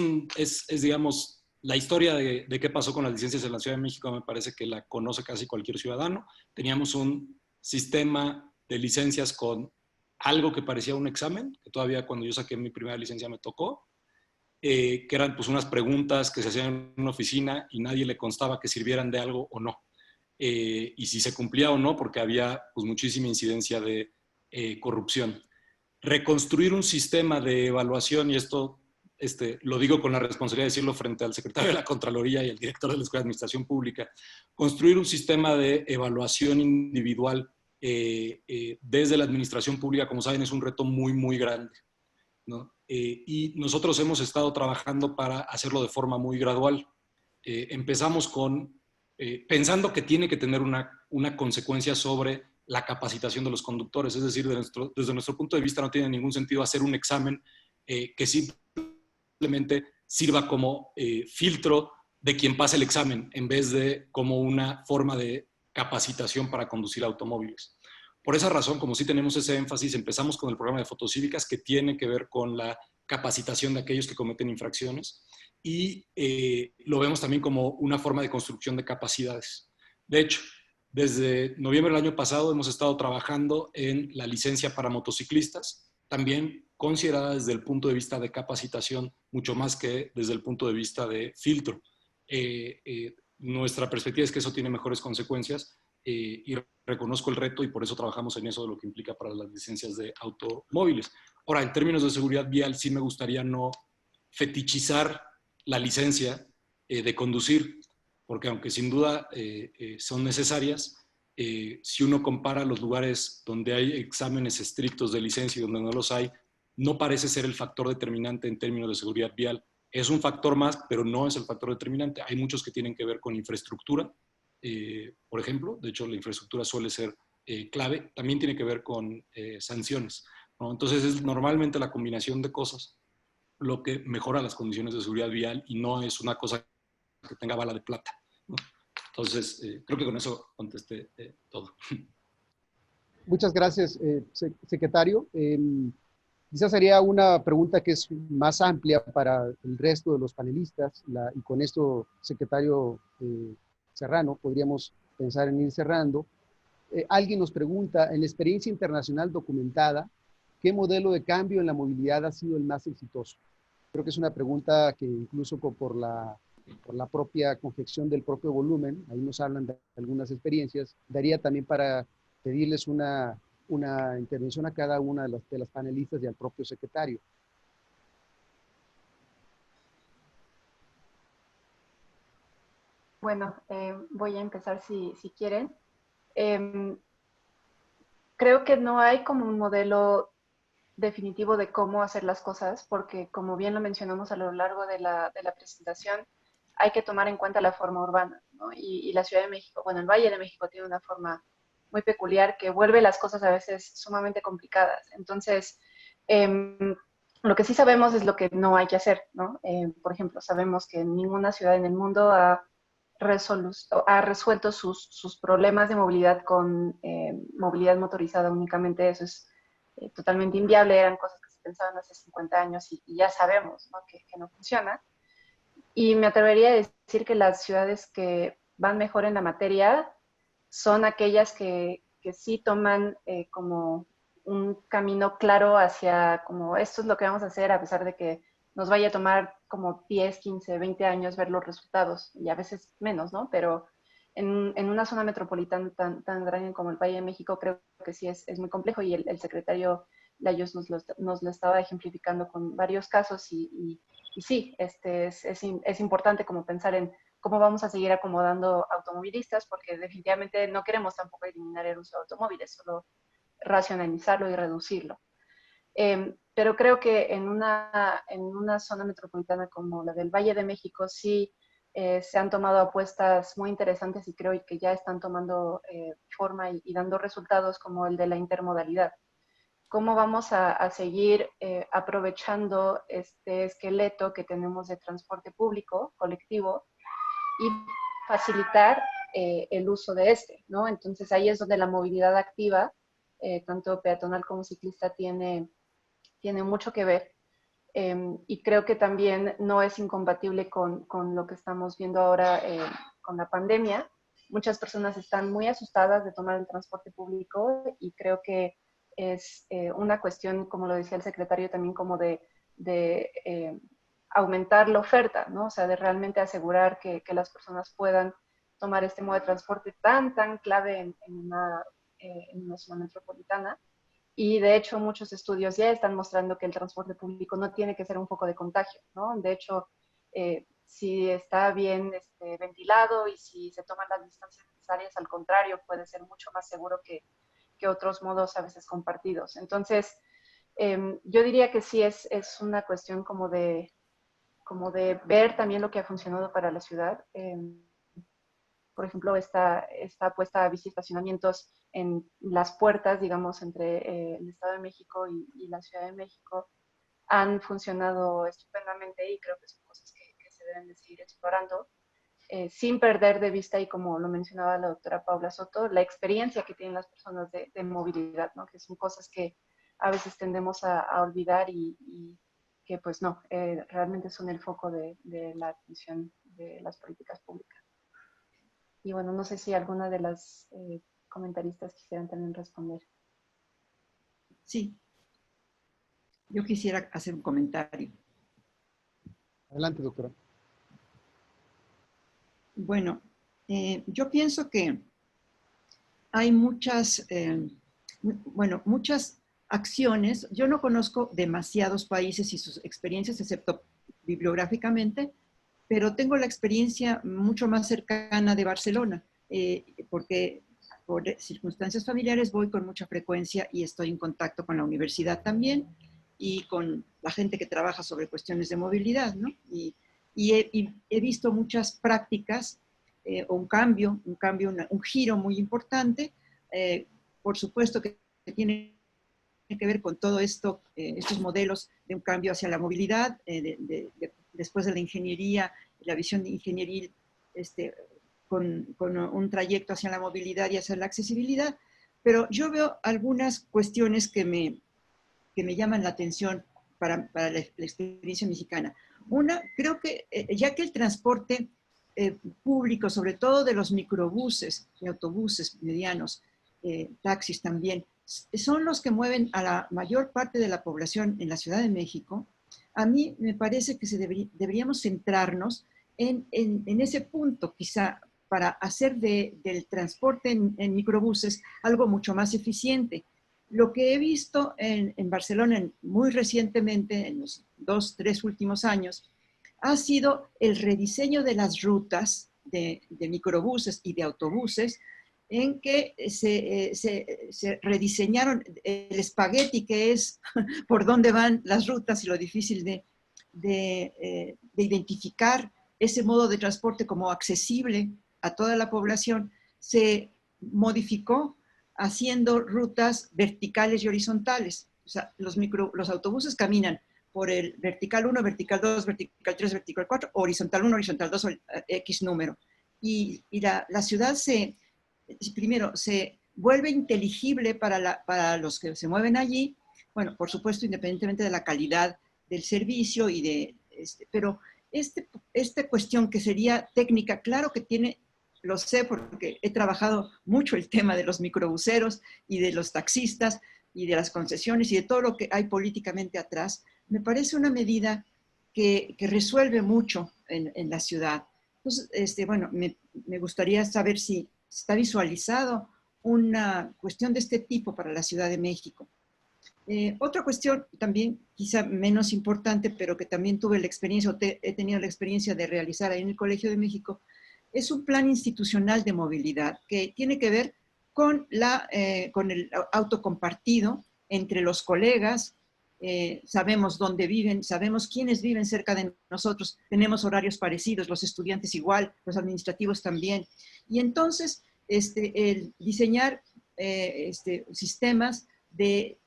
digamos, la historia de qué pasó con las licencias en la Ciudad de México me parece que la conoce casi cualquier ciudadano. Teníamos un sistema de licencias con algo que parecía un examen, que todavía cuando yo saqué mi primera licencia me tocó, que eran pues unas preguntas que se hacían en una oficina y nadie le constaba que sirvieran de algo o no. Y si se cumplía o no, porque había pues muchísima incidencia de corrupción. Reconstruir un sistema de evaluación, y esto lo digo con la responsabilidad de decirlo frente al secretario de la Contraloría y el director de la Escuela de Administración Pública, construir un sistema de evaluación individual desde la administración pública, como saben, es un reto muy, muy grande, ¿no? Y nosotros hemos estado trabajando para hacerlo de forma muy gradual. Empezamos pensando que tiene que tener una consecuencia sobre la capacitación de los conductores, es decir, desde nuestro punto de vista no tiene ningún sentido hacer un examen que simplemente sirva como filtro de quien pasa el examen, en vez de como una forma de capacitación para conducir automóviles. Por esa razón, como sí tenemos ese énfasis, empezamos con el programa de fotocívicas que tiene que ver con la capacitación de aquellos que cometen infracciones y lo vemos también como una forma de construcción de capacidades. De hecho, desde noviembre del año pasado hemos estado trabajando en la licencia para motociclistas, también considerada desde el punto de vista de capacitación, mucho más que desde el punto de vista de filtro. Nuestra perspectiva es que eso tiene mejores consecuencias y reconozco el reto y por eso trabajamos en eso de lo que implica para las licencias de automóviles. Ahora, en términos de seguridad vial, sí me gustaría no fetichizar la licencia de conducir, porque aunque sin duda son necesarias, si uno compara los lugares donde hay exámenes estrictos de licencia y donde no los hay, no parece ser el factor determinante en términos de seguridad vial. Es un factor más, pero no es el factor determinante. Hay muchos que tienen que ver con infraestructura, por ejemplo. De hecho, la infraestructura suele ser clave. También tiene que ver con sanciones, ¿no? Entonces, es normalmente la combinación de cosas lo que mejora las condiciones de seguridad vial y no es una cosa que tenga bala de plata, ¿no? Entonces, creo que con eso contesté todo. Muchas gracias, secretario. Quizás sería una pregunta que es más amplia para el resto de los panelistas y con esto, secretario Serrano, podríamos pensar en ir cerrando. Alguien nos pregunta, en la experiencia internacional documentada, ¿qué modelo de cambio en la movilidad ha sido el más exitoso? Creo que es una pregunta que incluso por la propia confección del propio volumen, ahí nos hablan de algunas experiencias, daría también para pedirles una intervención a cada una de las panelistas y al propio secretario. Bueno, voy a empezar si quieren. Creo que no hay como un modelo definitivo de cómo hacer las cosas, porque como bien lo mencionamos a lo largo de la presentación, hay que tomar en cuenta la forma urbana, ¿no? Y la Ciudad de México, bueno, el Valle de México tiene una forma muy peculiar que vuelve las cosas a veces sumamente complicadas. Entonces, lo que sí sabemos es lo que no hay que hacer, ¿no? Por ejemplo, sabemos que ninguna ciudad en el mundo ha resuelto sus problemas de movilidad con movilidad motorizada únicamente. Eso es totalmente inviable, eran cosas que se pensaban hace 50 años y ya sabemos, ¿no? que no funciona. Y me atrevería a decir que las ciudades que van mejor en la materia son aquellas que sí toman como un camino claro hacia como esto es lo que vamos a hacer a pesar de que nos vaya a tomar como 10, 15, 20 años ver los resultados y a veces menos, ¿no? Pero en una zona metropolitana tan grande como el Valle de México creo que sí es muy complejo y el secretario Layos nos lo estaba ejemplificando con varios casos y sí, es importante como pensar en cómo vamos a seguir acomodando automovilistas, porque definitivamente no queremos tampoco eliminar el uso de automóviles, solo racionalizarlo y reducirlo. Pero creo que en una zona metropolitana como la del Valle de México sí se han tomado apuestas muy interesantes y creo que ya están tomando forma y dando resultados como el de la intermodalidad. ¿Cómo vamos a seguir aprovechando este esqueleto que tenemos de transporte público, colectivo, y facilitar el uso de este, ¿no? Entonces ahí es donde la movilidad activa, tanto peatonal como ciclista, tiene mucho que ver. Y creo que también no es incompatible con lo que estamos viendo ahora con la pandemia. Muchas personas están muy asustadas de tomar el transporte público y creo que es una cuestión, como lo decía el secretario, también como de aumentar la oferta, ¿no? O sea, de realmente asegurar que las personas puedan tomar este modo de transporte tan clave en una zona metropolitana. Y de hecho muchos estudios ya están mostrando que el transporte público no tiene que ser un foco de contagio, ¿no? De hecho, si está bien ventilado y si se toman las distancias necesarias, al contrario, puede ser mucho más seguro que otros modos a veces compartidos. Entonces, yo diría que sí es una cuestión como de ver también lo que ha funcionado para la ciudad. Por ejemplo, esta apuesta a biciestacionamientos en las puertas, digamos, entre el Estado de México y la Ciudad de México, han funcionado estupendamente y creo que son cosas que se deben de seguir explorando, sin perder de vista, y como lo mencionaba la doctora Paula Soto, la experiencia que tienen las personas de movilidad, ¿no? Que son cosas que a veces tendemos a olvidar y que pues no, realmente son el foco de la atención de las políticas públicas. Y bueno, no sé si alguna de las comentaristas quisieran también responder. Sí, yo quisiera hacer un comentario. Adelante, doctora. Bueno, yo pienso que hay muchas acciones. Yo no conozco demasiados países y sus experiencias, excepto bibliográficamente, pero tengo la experiencia mucho más cercana de Barcelona, porque por circunstancias familiares voy con mucha frecuencia y estoy en contacto con la universidad también y con la gente que trabaja sobre cuestiones de movilidad, ¿no? Y he visto muchas prácticas, o un giro muy importante, por supuesto que tiene que ver con todo esto, estos modelos de un cambio hacia la movilidad, después de la ingeniería, la visión ingenieril, con un trayecto hacia la movilidad y hacia la accesibilidad, pero yo veo algunas cuestiones que me llaman la atención para la experiencia mexicana. Una, creo que ya que el transporte público, sobre todo de los microbuses y autobuses medianos, taxis también, son los que mueven a la mayor parte de la población en la Ciudad de México, a mí me parece que deberíamos centrarnos en ese punto, quizá, para hacer del transporte en microbuses algo mucho más eficiente. Lo que he visto en Barcelona muy recientemente, en los 2, 3 últimos años, ha sido el rediseño de las rutas de microbuses y de autobuses, en que se rediseñaron el espagueti, que es por dónde van las rutas y lo difícil de identificar ese modo de transporte como accesible a toda la población, se modificó haciendo rutas verticales y horizontales. O sea, los autobuses caminan por el vertical 1, vertical 2, vertical 3, vertical 4, horizontal 1, horizontal 2, X número. Y la ciudad primero, se vuelve inteligible para los que se mueven allí, bueno, por supuesto, independientemente de la calidad del servicio, pero esta cuestión que sería técnica, claro que lo sé porque he trabajado mucho el tema de los microbuseros y de los taxistas y de las concesiones y de todo lo que hay políticamente atrás, me parece una medida que resuelve mucho en la ciudad. Entonces, bueno, me gustaría saber si está visualizado una cuestión de este tipo para la Ciudad de México. Otra cuestión también quizá menos importante, pero que también tuve la experiencia, he tenido la experiencia de realizar ahí en el Colegio de México, es un plan institucional de movilidad que tiene que ver con el auto compartido entre los colegas. Sabemos dónde viven, sabemos quiénes viven cerca de nosotros, tenemos horarios parecidos, los estudiantes igual, los administrativos también. Y entonces, el diseñar sistemas de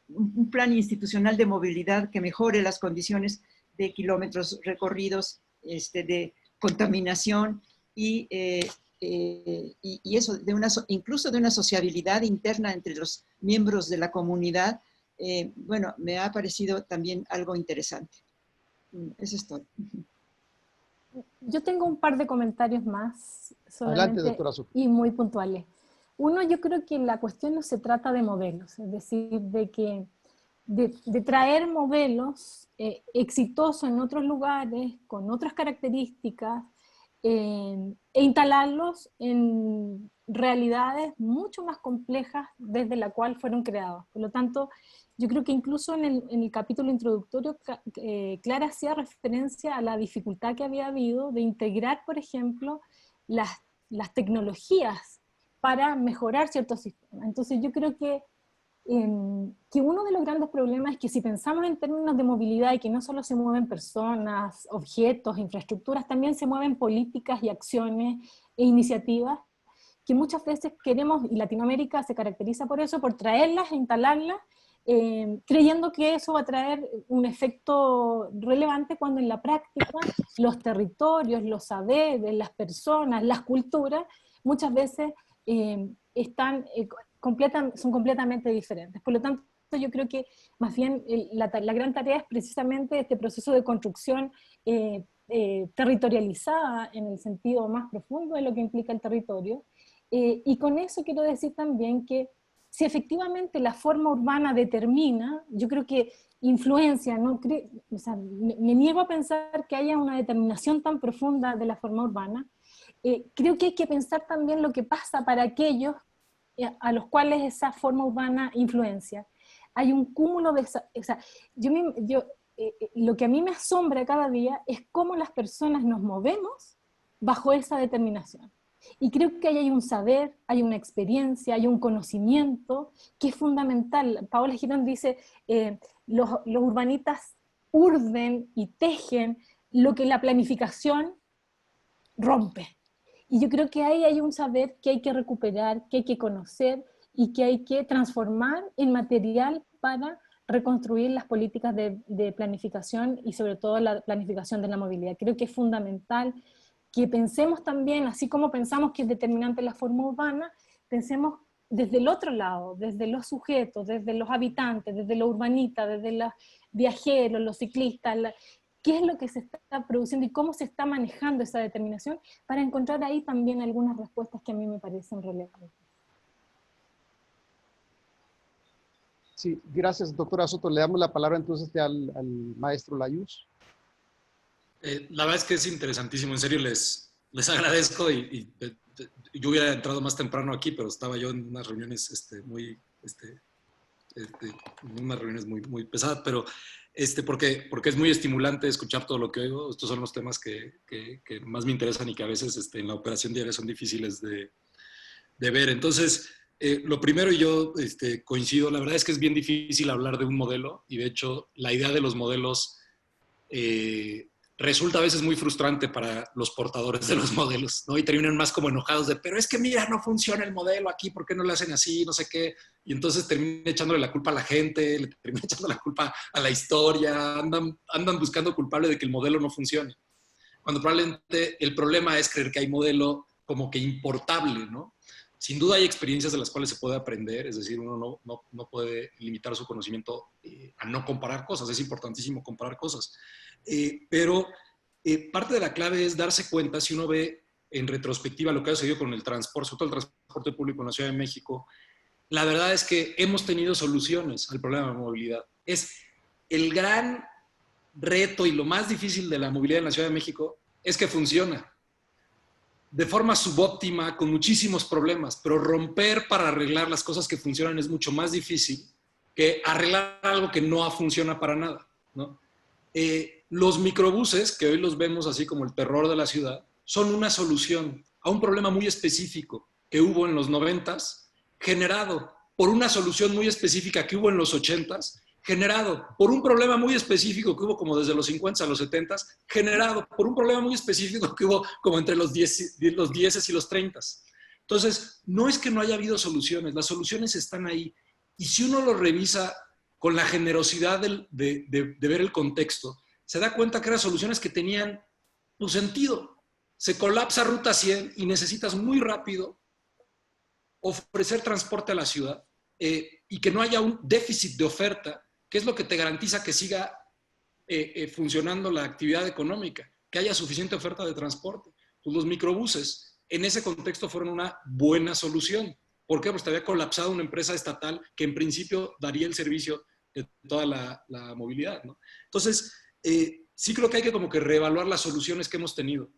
un plan institucional de movilidad que mejore las condiciones de kilómetros recorridos, de contaminación y eso, incluso de una sociabilidad interna entre los miembros de la comunidad, bueno, me ha parecido también algo interesante. Eso es todo. Yo tengo un par de comentarios más, Adelante, doctora Soto. y muy puntuales. Uno, yo creo que la cuestión no se trata de modelos, es decir, de traer modelos exitosos en otros lugares, con otras características, e instalarlos en realidades mucho más complejas desde la cual fueron creados. Por lo tanto, yo creo que incluso en el capítulo introductorio, Clara hacía referencia a la dificultad que había habido de integrar, por ejemplo, las tecnologías para mejorar ciertos sistemas. Entonces yo creo que uno de los grandes problemas es que si pensamos en términos de movilidad y que no solo se mueven personas, objetos, infraestructuras, también se mueven políticas y acciones e iniciativas que muchas veces queremos, y Latinoamérica se caracteriza por eso, por traerlas e instalarlas, creyendo que eso va a traer un efecto relevante cuando en la práctica los territorios, los saberes, las personas, las culturas, muchas veces son completamente diferentes. Por lo tanto, yo creo que más bien la gran tarea es precisamente este proceso de construcción territorializada en el sentido más profundo de lo que implica el territorio. Y con eso quiero decir también que si efectivamente la forma urbana determina, yo creo que influencia, ¿no? O sea, me niego a pensar que haya una determinación tan profunda de la forma urbana. Creo que hay que pensar también lo que pasa para aquellos a los cuales esa forma urbana influencia. Hay un cúmulo de... O sea, lo que a mí me asombra cada día es cómo las personas nos movemos bajo esa determinación. Y creo que ahí hay un saber, hay una experiencia, hay un conocimiento que es fundamental. Paola Girón dice, los urbanitas urden y tejen lo que la planificación rompe. Y yo creo que ahí hay un saber que hay que recuperar, que hay que conocer y que hay que transformar en material para reconstruir las políticas de planificación y sobre todo la planificación de la movilidad. Creo que es fundamental que pensemos también, así como pensamos que es determinante la forma urbana, pensemos desde el otro lado, desde los sujetos, desde los habitantes, desde los urbanitas, desde los viajeros, los ciclistas, qué es lo que se está produciendo y cómo se está manejando esa determinación, para encontrar ahí también algunas respuestas que a mí me parecen relevantes. Sí, gracias, doctora Soto. Le damos la palabra entonces al maestro Layuz. La verdad es que es interesantísimo, en serio les agradezco y yo hubiera entrado más temprano aquí, pero estaba yo en unas reuniones unas reuniones muy pesadas, pero porque es muy estimulante escuchar todo lo que oigo. Estos son los temas que más me interesan y que a veces en la operación diaria son difíciles de ver. Entonces, lo primero, y yo coincido, la verdad es que es bien difícil hablar de un modelo, y de hecho la idea de los modelos resulta a veces muy frustrante para los portadores de los modelos, ¿no? Y terminan más como enojados de, pero es que mira, no funciona el modelo aquí, ¿por qué no lo hacen así? No sé qué. Y entonces terminan echándole la culpa a la gente, le terminan echando la culpa a la historia, andan buscando culpable de que el modelo no funcione. Cuando probablemente el problema es creer que hay modelo como que importable, ¿no? Sin duda hay experiencias de las cuales se puede aprender, es decir, uno no puede limitar su conocimiento a no comparar cosas, es importantísimo comparar cosas. Pero parte de la clave es darse cuenta, si uno ve en retrospectiva lo que ha sucedido con el transporte, sobre todo el transporte público en la Ciudad de México, la verdad es que hemos tenido soluciones al problema de la movilidad. Es el gran reto y lo más difícil de la movilidad en la Ciudad de México es que funciona de forma subóptima, con muchísimos problemas, pero romper para arreglar las cosas que funcionan es mucho más difícil que arreglar algo que no funciona para nada, ¿no? Los microbuses, que hoy los vemos así como el terror de la ciudad, son una solución a un problema muy específico que hubo en los 90s, generado por una solución muy específica que hubo en los 80s, generado por un problema muy específico que hubo como desde los 50s a los 70s, generado por un problema muy específico que hubo como entre los 10s y los 30s. Entonces, no es que no haya habido soluciones, las soluciones están ahí. Y si uno lo revisa con la generosidad de ver el contexto, se da cuenta que eran soluciones que tenían un sentido. se colapsa Ruta 100 y necesitas muy rápido ofrecer transporte a la ciudad y que no haya un déficit de oferta, que es lo que te garantiza que siga funcionando la actividad económica, que haya suficiente oferta de transporte. Pues los microbuses en ese contexto fueron una buena solución. ¿Por qué? Pues te había colapsado una empresa estatal que en principio daría el servicio de toda la movilidad, ¿no? Entonces, sí creo que hay que como que reevaluar las soluciones que hemos tenido,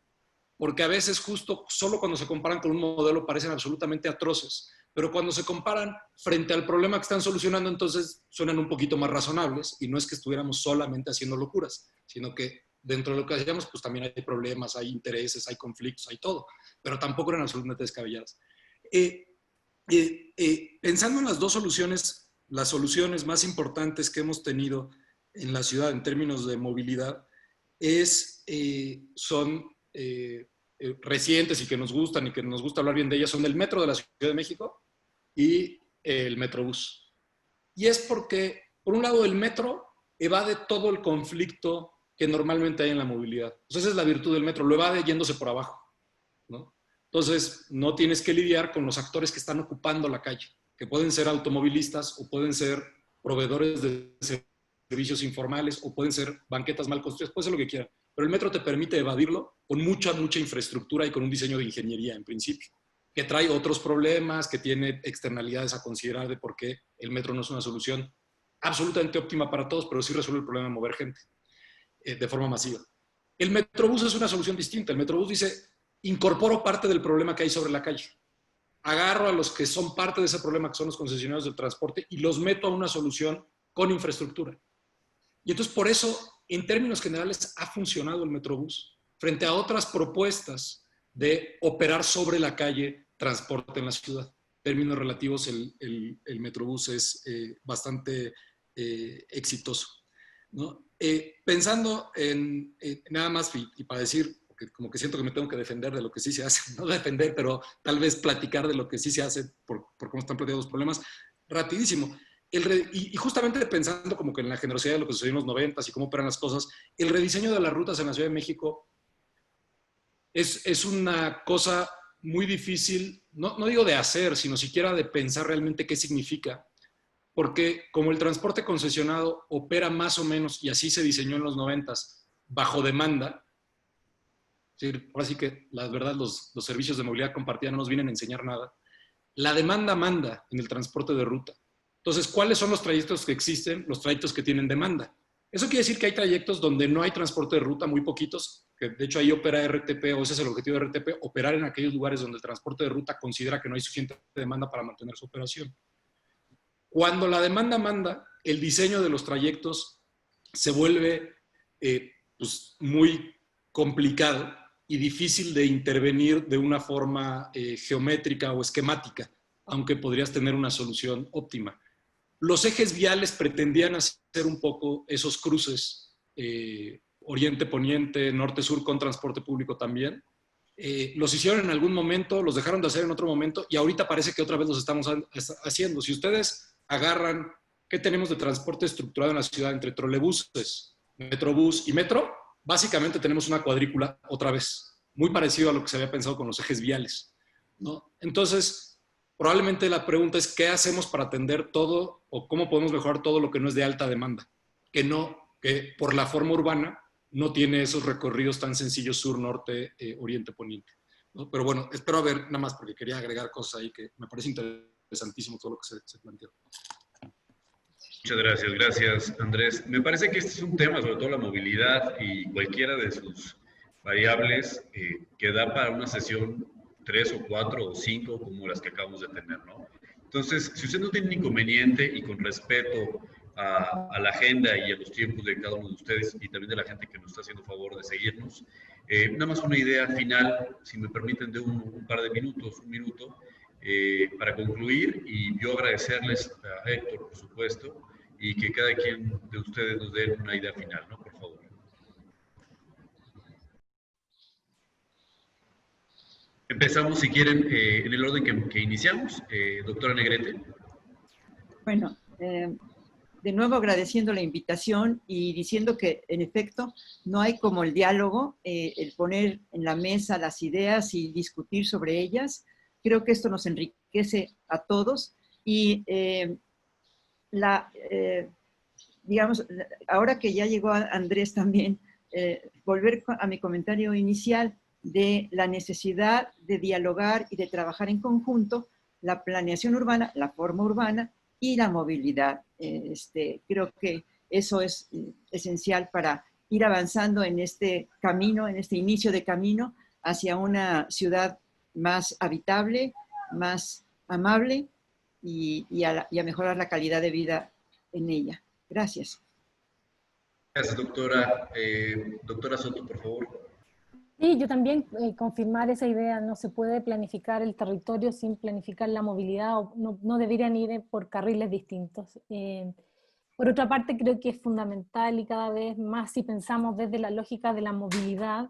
porque a veces justo solo cuando se comparan con un modelo parecen absolutamente atroces, pero cuando se comparan frente al problema que están solucionando, entonces suenan un poquito más razonables, y no es que estuviéramos solamente haciendo locuras, sino que dentro de lo que hacíamos, pues también hay problemas, hay intereses, hay conflictos, hay todo, pero tampoco eran absolutamente descabelladas. Pensando en las dos soluciones, las soluciones más importantes que hemos tenido en la ciudad en términos de movilidad son recientes y que nos gustan y que nos gusta hablar bien de ellas, son el metro de la Ciudad de México y el Metrobús. Y es porque, por un lado, el metro evade todo el conflicto que normalmente hay en la movilidad. Pues esa es la virtud del metro, lo evade yéndose por abajo, ¿no? Entonces, no tienes que lidiar con los actores que están ocupando la calle, que pueden ser automovilistas o pueden ser proveedores de servicios informales o pueden ser banquetas mal construidas, puede ser lo que quieran. Pero el metro te permite evadirlo con mucha infraestructura y con un diseño de ingeniería, en principio, que trae otros problemas, que tiene externalidades a considerar de por qué el metro no es una solución absolutamente óptima para todos, pero sí resuelve el problema de mover gente de forma masiva. El Metrobús es una solución distinta. El Metrobús dice, incorporo parte del problema que hay sobre la calle. Agarro a los que son parte de ese problema, que son los concesionarios del transporte, y los meto a una solución con infraestructura. Y entonces, por eso, en términos generales, ha funcionado el Metrobús frente a otras propuestas de operar sobre la calle transporte en la ciudad. En términos relativos, el Metrobús es bastante exitoso, ¿no? Pensando en nada más, y para decir, porque como que siento que me tengo que defender de lo que sí se hace, no defender, pero tal vez platicar de lo que sí se hace por cómo están planteados los problemas, rapidísimo. Y justamente pensando como que en la generosidad de lo que sucedió en los 90s y cómo operan las cosas, el rediseño de las rutas en la Ciudad de México es una cosa muy difícil, no digo de hacer, sino siquiera de pensar realmente qué significa, porque como el transporte concesionado opera más o menos, y así se diseñó en los 90s, bajo demanda, es decir, ahora sí que la verdad los servicios de movilidad compartida no nos vienen a enseñar nada, la demanda manda en el transporte de ruta. Entonces, ¿cuáles son los trayectos que existen? Los trayectos que tienen demanda. Eso quiere decir que hay trayectos donde no hay transporte de ruta, muy poquitos, que de hecho ahí opera RTP, o ese es el objetivo de RTP, operar en aquellos lugares donde el transporte de ruta considera que no hay suficiente demanda para mantener su operación. Cuando la demanda manda, el diseño de los trayectos se vuelve pues, muy complicado y difícil de intervenir de una forma geométrica o esquemática, aunque podrías tener una solución óptima. Los ejes viales pretendían hacer un poco esos cruces, oriente-poniente, norte-sur con transporte público también. Los hicieron en algún momento, los dejaron de hacer en otro momento y ahorita parece que otra vez los estamos haciendo. Si ustedes agarran qué tenemos de transporte estructurado en la ciudad entre trolebuses, metrobús y metro, básicamente tenemos una cuadrícula otra vez, muy parecido a lo que se había pensado con los ejes viales, ¿no? Entonces, probablemente la pregunta es ¿qué hacemos para atender todo o cómo podemos mejorar todo lo que no es de alta demanda? Que por la forma urbana no tiene esos recorridos tan sencillos sur, norte, oriente, poniente, ¿no? Pero bueno, espero ver nada más porque quería agregar cosas ahí que me parece interesantísimo todo lo que se planteó. Muchas gracias, gracias Andrés. Me parece que este es un tema, sobre todo la movilidad y cualquiera de sus variables, que da para una sesión 3 o 4 o 5 como las que acabamos de tener, ¿no? Entonces, si usted no tiene inconveniente y con respeto a la agenda y a los tiempos de cada uno de ustedes y también de la gente que nos está haciendo favor de seguirnos, nada más una idea final, si me permiten, de un par de minutos, un minuto, para concluir, y yo agradecerles a Héctor, por supuesto, y que cada quien de ustedes nos dé una idea final, ¿no? Por favor. Empezamos, si quieren, en el orden que iniciamos. Doctora Negrete. Bueno, de nuevo agradeciendo la invitación y diciendo que, en efecto, no hay como el diálogo, el poner en la mesa las ideas y discutir sobre ellas. Creo que esto nos enriquece a todos y digamos, ahora que ya llegó Andrés también, volver a mi comentario inicial de la necesidad de dialogar y de trabajar en conjunto la planeación urbana, la forma urbana y la movilidad. Creo que eso es esencial para ir avanzando en este camino, en este inicio de camino hacia una ciudad más habitable, más amable y a mejorar la calidad de vida en ella. Gracias. Gracias, doctora. Doctora Soto, por favor. Sí, yo también confirmar esa idea, no se puede planificar el territorio sin planificar la movilidad, o no deberían ir por carriles distintos. Por otra parte, creo que es fundamental y cada vez más si pensamos desde la lógica de la movilidad,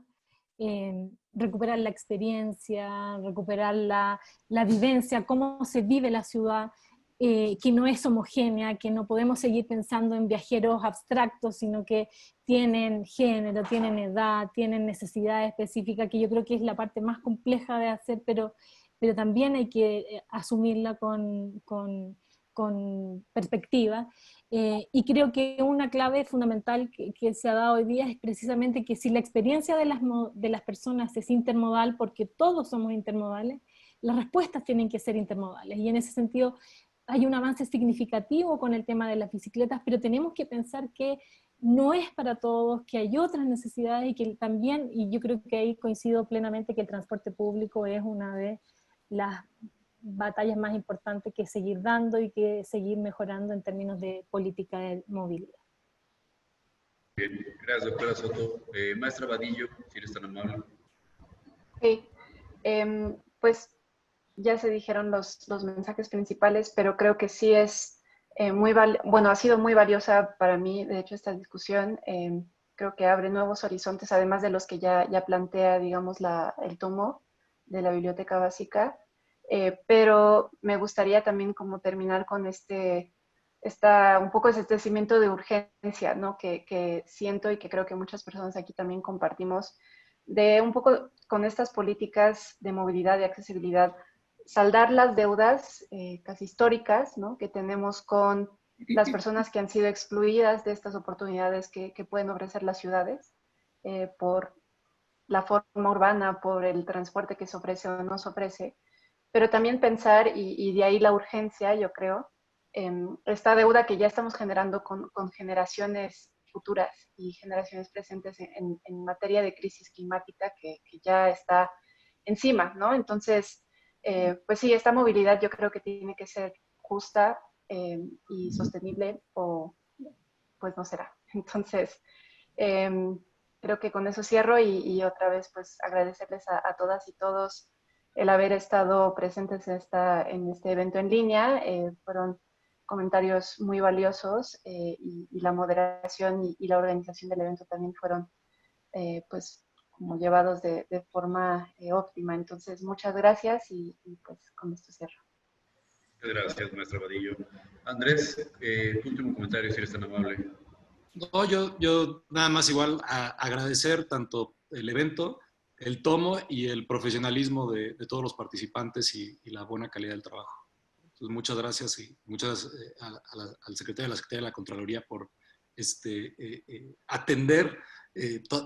recuperar la experiencia, recuperar la vivencia, cómo se vive la ciudad, que no es homogénea, que no podemos seguir pensando en viajeros abstractos, sino que tienen género, tienen edad, tienen necesidades específicas, que yo creo que es la parte más compleja de hacer, pero también hay que asumirla con perspectiva. Y creo que una clave fundamental que se ha dado hoy día es precisamente que si la experiencia de las personas es intermodal, porque todos somos intermodales, las respuestas tienen que ser intermodales. Y en ese sentido hay un avance significativo con el tema de las bicicletas, pero tenemos que pensar que no es para todos, que hay otras necesidades y que también, y yo creo que ahí coincido plenamente, que el transporte público es una de las batallas más importantes que seguir dando y que seguir mejorando en términos de política de movilidad. Bien, gracias, doctora Soto. Maestra Vadillo, si eres tan amable. Sí, pues ya se dijeron los mensajes principales, pero creo que sí es ha sido muy valiosa para mí, de hecho, esta discusión. Creo que abre nuevos horizontes, además de los que ya plantea, digamos, el tomo de la biblioteca básica. Pero me gustaría también como terminar con un poco ese sentimiento de urgencia, ¿no? Que siento y que creo que muchas personas aquí también compartimos, de un poco con estas políticas de movilidad y accesibilidad, saldar las deudas casi históricas, ¿no? Que tenemos con las personas que han sido excluidas de estas oportunidades que pueden ofrecer las ciudades por la forma urbana, por el transporte que se ofrece o no se ofrece, pero también pensar, y de ahí la urgencia, yo creo, esta deuda que ya estamos generando con generaciones futuras y generaciones presentes en materia de crisis climática que ya está encima, ¿no? Entonces, pues sí, esta movilidad yo creo que tiene que ser justa y sostenible, o pues no será. Entonces, creo que con eso cierro y otra vez pues agradecerles a todas y todos el haber estado presentes en este evento en línea. Fueron comentarios muy valiosos y la moderación y la organización del evento también fueron pues como llevados de forma óptima. Entonces, muchas gracias y pues con esto cierro. Muchas gracias, maestra Vadillo. Andrés, tu último comentario, si eres tan amable. No, yo nada más igual agradecer tanto el evento, el tomo y el profesionalismo de todos los participantes y la buena calidad del trabajo. Entonces, muchas gracias y muchas al secretario de la Secretaría de la Contraloría por atender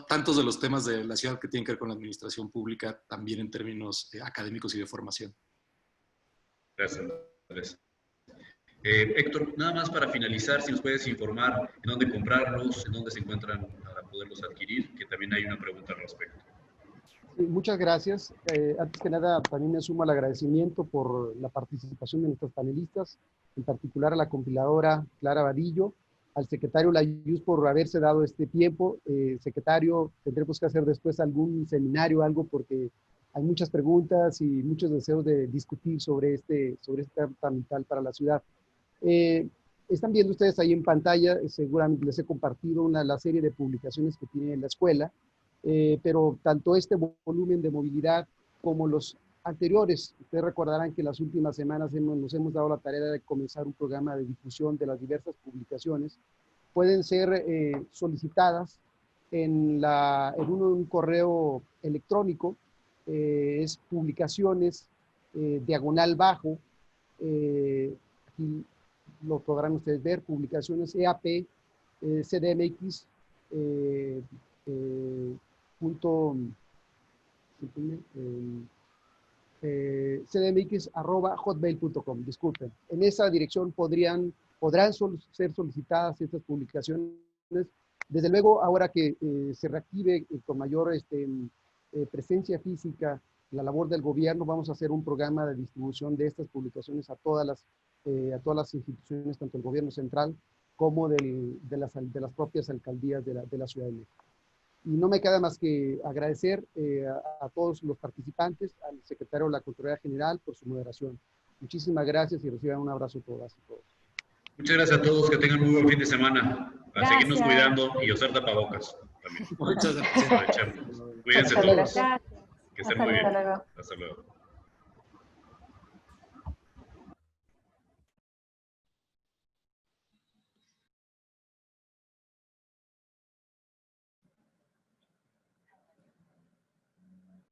tantos de los temas de la ciudad que tienen que ver con la administración pública, también en términos académicos y de formación. Gracias, Andrés. Héctor, nada más para finalizar, si nos puedes informar en dónde comprarlos, en dónde se encuentran para poderlos adquirir, que también hay una pregunta al respecto. Sí, muchas gracias. Antes que nada, también me sumo al agradecimiento por la participación de nuestros panelistas, en particular a la compiladora Clara Vadillo, al secretario Layuz por haberse dado este tiempo. Secretario, tendremos que hacer después algún seminario, algo, porque hay muchas preguntas y muchos deseos de discutir sobre este tema tan vital para la ciudad. Están viendo ustedes ahí en pantalla, seguramente les he compartido la serie de publicaciones que tiene la escuela, pero tanto este volumen de movilidad como los anteriores. Ustedes recordarán que las últimas semanas nos hemos dado la tarea de comenzar un programa de difusión de las diversas publicaciones. Pueden ser solicitadas en un correo electrónico, es publicaciones /, aquí lo podrán ustedes ver, publicaciones EAP, CDMX, cdmx@hotmail.com, disculpen. En esa dirección podrán ser solicitadas estas publicaciones. Desde luego, ahora que se reactive con mayor presencia física la labor del gobierno, vamos a hacer un programa de distribución de estas publicaciones a todas las instituciones, tanto el gobierno central como de las propias alcaldías de la Ciudad de México. Y no me queda más que agradecer a todos los participantes, al secretario de la Contraloría General por su moderación. Muchísimas gracias y reciban un abrazo a todas y todos. Muchas gracias a todos, que tengan muy buen fin de semana. A Gracias. seguirnos cuidando y usar tapabocas también. Muchas gracias. Cuídense todos. Gracias. Que estén Hasta muy bien. luego. Hasta luego.